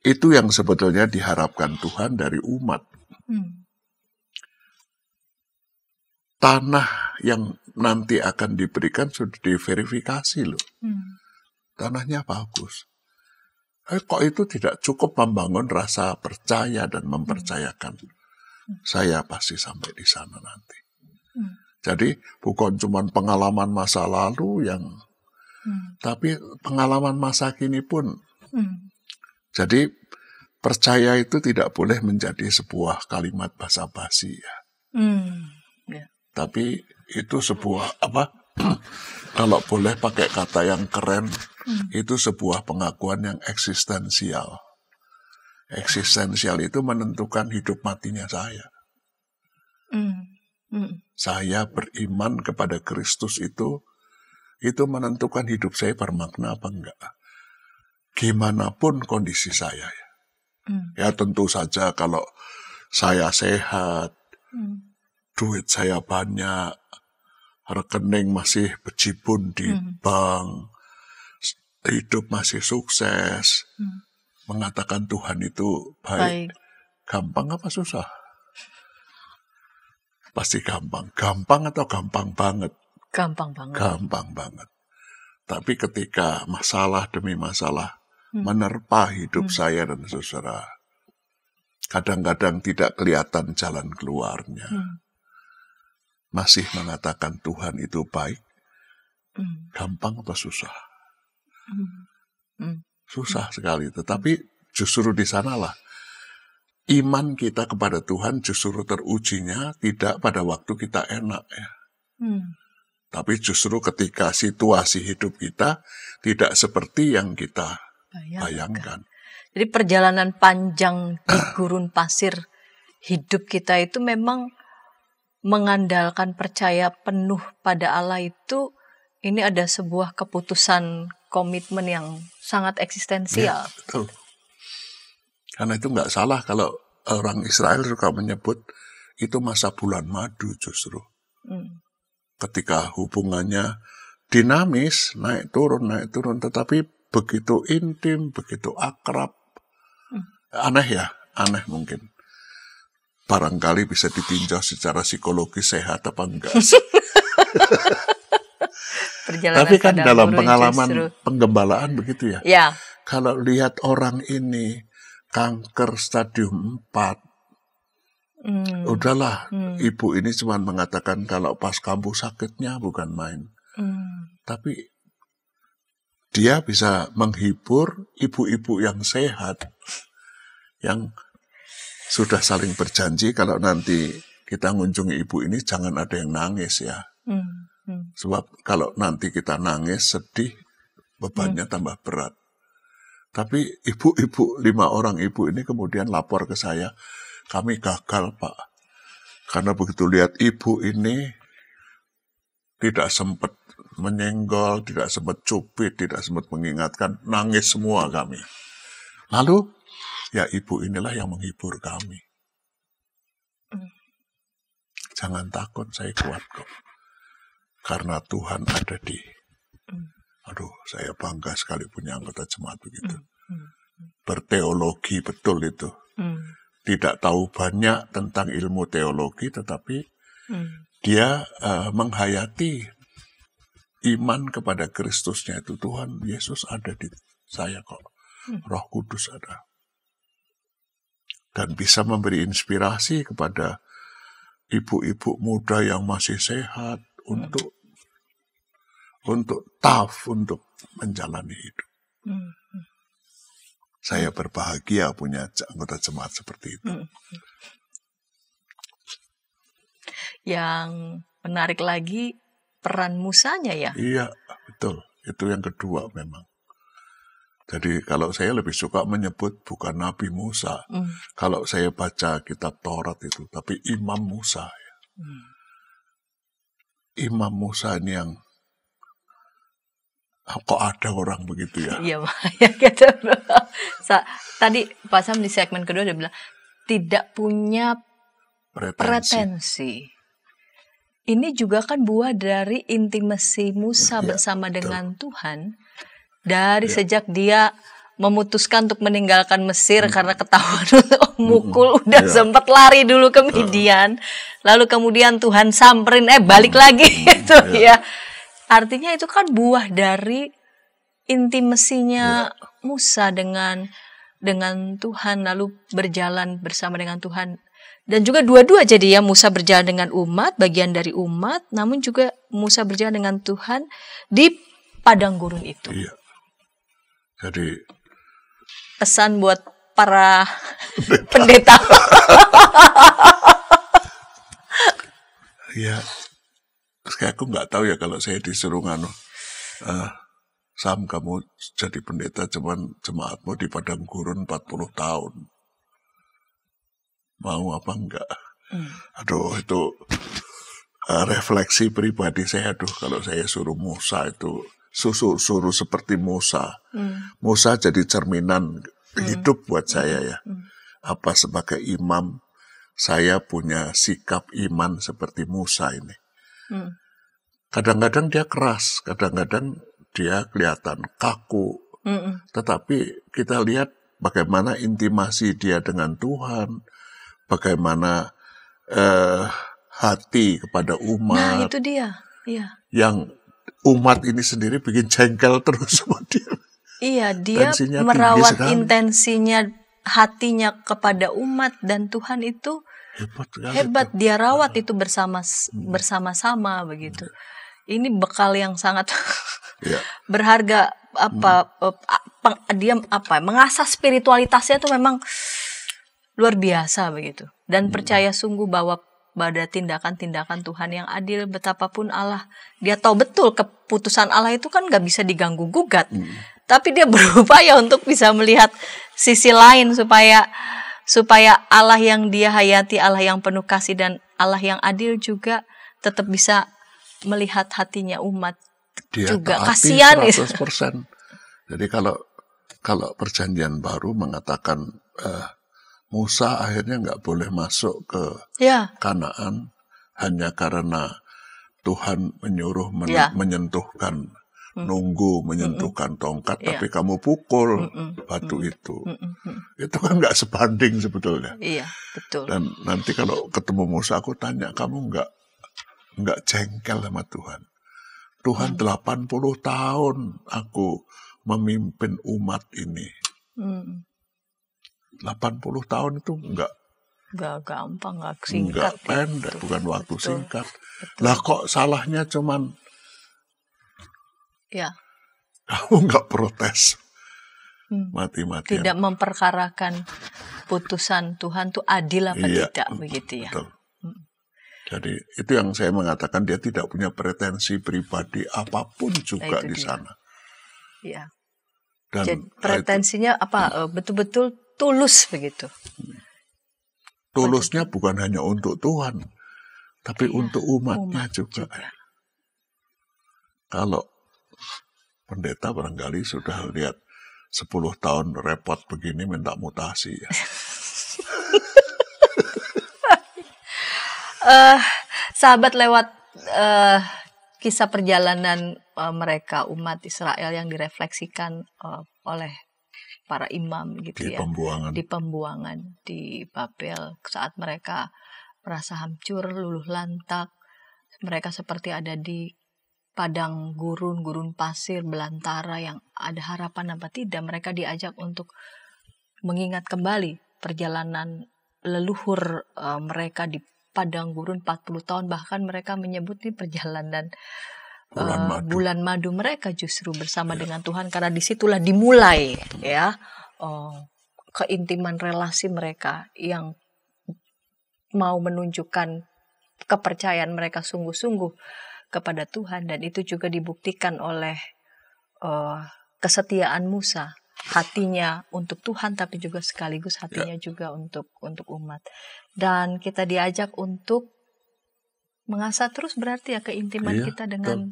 itu yang sebetulnya diharapkan Tuhan dari umat. Tanah yang nanti akan diberikan sudah diverifikasi loh. Tanahnya bagus. Kok itu tidak cukup membangun rasa percaya dan mempercayakan. Saya pasti sampai di sana nanti. Jadi bukan cuma pengalaman masa lalu tapi pengalaman masa kini pun. Jadi percaya itu tidak boleh menjadi sebuah kalimat basa-basi ya. Tapi itu sebuah kalau boleh pakai kata yang keren, itu sebuah pengakuan yang eksistensial. Eksistensial itu menentukan hidup matinya saya. Saya beriman kepada Kristus itu menentukan hidup saya bermakna apa enggak. Gimana pun kondisi saya ya. Ya tentu saja kalau saya sehat, duit saya banyak, rekening masih bejibun di bank, hidup masih sukses, mengatakan Tuhan itu baik. Gampang apa susah? Pasti gampang. Gampang atau gampang banget? Gampang banget. Gampang banget. Tapi ketika masalah demi masalah menerpa hidup saya dan saudara, kadang-kadang tidak kelihatan jalan keluarnya. Masih mengatakan Tuhan itu baik. Gampang apa susah? Susah sekali. Tetapi justru di sanalah iman kita kepada Tuhan justru terujinya tidak pada waktu kita enak ya. Tapi justru ketika situasi hidup kita tidak seperti yang kita bayangkan. Jadi perjalanan panjang di gurun pasir hidup kita itu memang mengandalkan percaya penuh pada Allah itu, ini ada sebuah keputusan komitmen yang sangat eksistensial. Ya, betul. Karena itu nggak salah kalau orang Israel suka menyebut itu masa bulan madu justru. Ketika hubungannya dinamis, naik turun, tetapi begitu intim, begitu akrab. Aneh ya, aneh mungkin. Barangkali bisa ditinjau secara psikologis sehat apa enggak sih. Tapi kan dalam pengalaman penggembalaan begitu ya. Ya. Kalau lihat orang ini kanker stadium 4, udahlah, ibu ini cuma mengatakan kalau pas kambuh sakitnya bukan main. Tapi dia bisa menghibur ibu-ibu yang sehat, yang sudah saling berjanji kalau nanti kita mengunjungi ibu ini jangan ada yang nangis ya. Sebab kalau nanti kita nangis, sedih, bebannya tambah berat. Tapi ibu-ibu, 5 orang ibu ini kemudian lapor ke saya, kami gagal Pak. Karena begitu lihat ibu ini tidak sempat menyenggol, tidak sempat cubit, tidak sempat mengingatkan, nangis semua kami. Lalu, ya ibu inilah yang menghibur kami. Jangan takut, saya kuat kok. Karena Tuhan ada di... Aduh, saya bangga sekali punya anggota jemaat begitu. Berteologi betul itu. Tidak tahu banyak tentang ilmu teologi, tetapi dia menghayati iman kepada Kristusnya itu. Tuhan Yesus ada di saya kok. Roh Kudus ada. Dan bisa memberi inspirasi kepada ibu-ibu muda yang masih sehat untuk tough, untuk menjalani hidup. Saya berbahagia punya anggota jemaat seperti itu. Yang menarik lagi peran Musanya ya? Iya, betul. Itu yang kedua memang. Jadi kalau saya lebih suka menyebut bukan Nabi Musa. Kalau saya baca kitab Taurat itu, tapi Imam Musa. Ya. Imam Musa ini yang kok ada orang begitu ya? Iya, ya gitu. Tadi Pak Sam di segmen kedua dia bilang tidak punya pretensi. Ini juga kan buah dari intimasi Musa bersama dengan Tuhan. Dari sejak dia memutuskan untuk meninggalkan Mesir karena ketahuan mukul, udah sempat lari dulu ke Midian. Lalu kemudian Tuhan samperin, balik lagi gitu ya. Artinya itu kan buah dari intimasinya Musa dengan Tuhan, lalu berjalan bersama dengan Tuhan. Dan juga dua-dua jadi ya, Musa berjalan dengan umat, bagian dari umat, namun juga Musa berjalan dengan Tuhan di padang gurun itu. Iya. Jadi pesan buat para pendeta. Ya, kayak aku nggak tahu ya kalau saya disuruh Sam, kamu jadi pendeta cuman jemaatmu di padang gurun 40 tahun. Mau apa enggak? Aduh, itu refleksi pribadi saya. Kalau saya suruh Musa itu, suruh seperti Musa. Musa jadi cerminan hidup buat saya ya. Apa sebagai imam, saya punya sikap iman seperti Musa ini. Kadang-kadang dia keras, kadang-kadang dia kelihatan kaku. Tetapi kita lihat bagaimana intimasi dia dengan Tuhan, bagaimana hati kepada umat. Nah, itu dia. Iya. Yang umat ini sendiri bikin jengkel terus sama dia. Iya, dia merawat intensinya, hatinya kepada umat, dan Tuhan itu hebat. Dia rawat itu bersama-sama begitu. Ini bekal yang sangat berharga. Dia mengasah spiritualitasnya itu memang luar biasa begitu. Dan percaya sungguh bahwa pada tindakan-tindakan Tuhan yang adil, betapapun Allah, dia tahu betul keputusan Allah itu kan gak bisa diganggu gugat. Tapi dia berupaya untuk bisa melihat sisi lain supaya Allah yang dia hayati, Allah yang penuh kasih dan Allah yang adil juga tetap bisa melihat hatinya umat. Dia juga taati kasihan 100%. Jadi kalau perjanjian baru mengatakan Musa akhirnya nggak boleh masuk ke Kanaan hanya karena Tuhan menyuruh menyentuhkan menyentuhkan tongkat, tapi kamu pukul batu itu. Itu kan nggak sebanding sebetulnya. Iya, betul. Dan nanti kalau ketemu Musa aku tanya, kamu nggak jengkel sama Tuhan? Tuhan 80 tahun aku memimpin umat ini. 80 tahun itu enggak gampang, enggak singkat. Enggak pendek, bukan waktu singkat. Lah kok salahnya cuman kamu enggak protes. Mati-matian. Tidak memperkarakan putusan Tuhan itu adil apa tidak, begitu ya. Betul. Jadi itu yang saya mengatakan dia tidak punya pretensi pribadi apapun juga di sana. Iya. Dan jadi pretensinya betul-betul tulus begitu. Tulusnya bukan hanya untuk Tuhan, tapi untuk umatnya juga. Kalau pendeta barangkali sudah lihat 10 tahun repot begini minta mutasi ya. Sahabat, lewat kisah perjalanan mereka umat Israel yang direfleksikan oleh para imam gitu di pembuangan di Babel, saat mereka merasa hancur, luluh lantak, mereka seperti ada di padang gurun pasir belantara yang ada harapan apa tidak. Mereka diajak untuk mengingat kembali perjalanan leluhur mereka di padang gurun 40 tahun, bahkan mereka menyebut ini perjalanan bulan madu mereka justru bersama dengan Tuhan, karena disitulah dimulai keintiman relasi mereka yang mau menunjukkan kepercayaan mereka sungguh-sungguh kepada Tuhan. Dan itu juga dibuktikan oleh kesetiaan Musa, hatinya untuk Tuhan tapi juga sekaligus hatinya juga untuk umat. Dan kita diajak untuk mengasah terus berarti keintiman kita dengan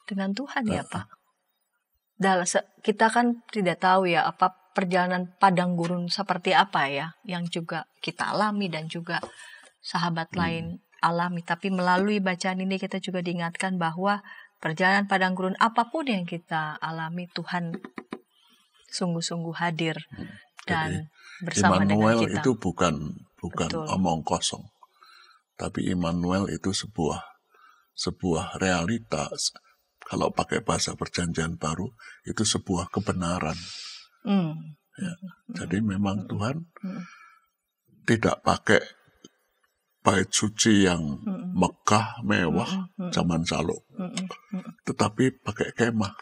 Tuhan Pak. Kita kan tidak tahu apa perjalanan padang gurun seperti apa yang juga kita alami dan juga sahabat lain alami. Tapi melalui bacaan ini kita juga diingatkan bahwa perjalanan padang gurun apapun yang kita alami, Tuhan sungguh-sungguh hadir dan bersama dengan Immanuel kita. Itu bukan omong kosong, tapi Immanuel itu sebuah realitas. Kalau pakai bahasa perjanjian baru, itu sebuah kebenaran. Jadi memang Tuhan tidak pakai bait suci yang megah, mewah, zaman Saluk, tetapi pakai kemah.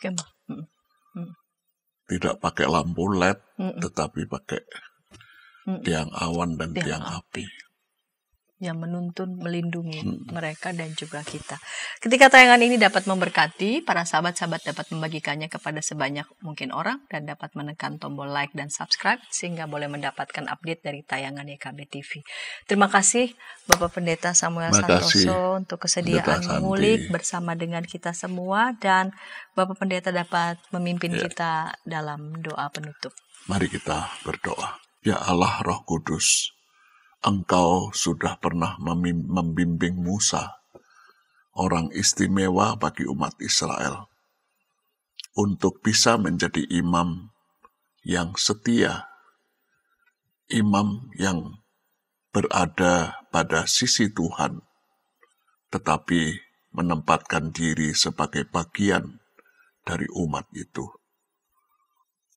Tidak pakai lampu LED, tetapi pakai tiang awan dan tiang api. Yang menuntun, melindungi mereka dan juga kita. Ketika tayangan ini dapat memberkati, para sahabat-sahabat dapat membagikannya kepada sebanyak mungkin orang dan dapat menekan tombol like dan subscribe sehingga boleh mendapatkan update dari tayangan YKB TV. Terima kasih Bapak Pendeta Samuel Santoso untuk kesediaan mengulik bersama dengan kita semua, dan Bapak Pendeta dapat memimpin kita dalam doa penutup. Mari kita berdoa. Ya Allah Roh Kudus, Engkau sudah pernah membimbing Musa, orang istimewa bagi umat Israel, untuk bisa menjadi imam yang setia, imam yang berada pada sisi Tuhan, tetapi menempatkan diri sebagai bagian dari umat itu.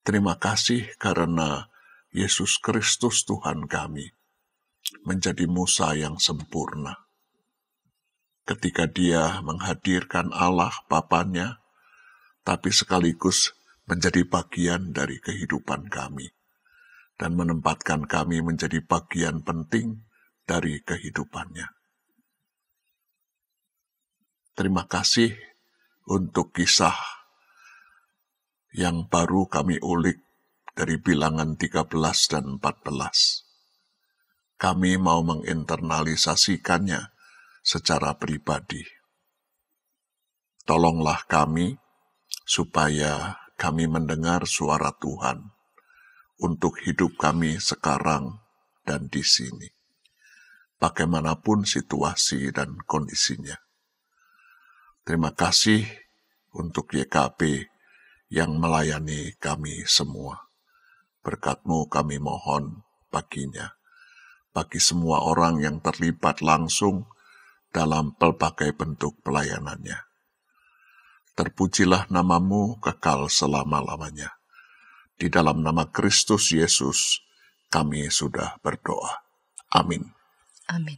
Terima kasih karena Yesus Kristus Tuhan kami menjadi Musa yang sempurna. Ketika dia menghadirkan Allah Bapanya, tapi sekaligus menjadi bagian dari kehidupan kami. dan menempatkan kami menjadi bagian penting dari kehidupannya. Terima kasih untuk kisah yang baru kami ulik dari Bilangan 13 dan 14. Kami mau menginternalisasikannya secara pribadi. Tolonglah kami supaya kami mendengar suara Tuhan untuk hidup kami sekarang dan di sini, bagaimanapun situasi dan kondisinya. Terima kasih untuk YKB yang melayani kami semua. Berkat-Mu kami mohon baginya, bagi semua orang yang terlibat langsung dalam pelbagai bentuk pelayanannya. Terpujilah nama-Mu kekal selama-lamanya. Di dalam nama Kristus Yesus, kami sudah berdoa. Amin. Amin.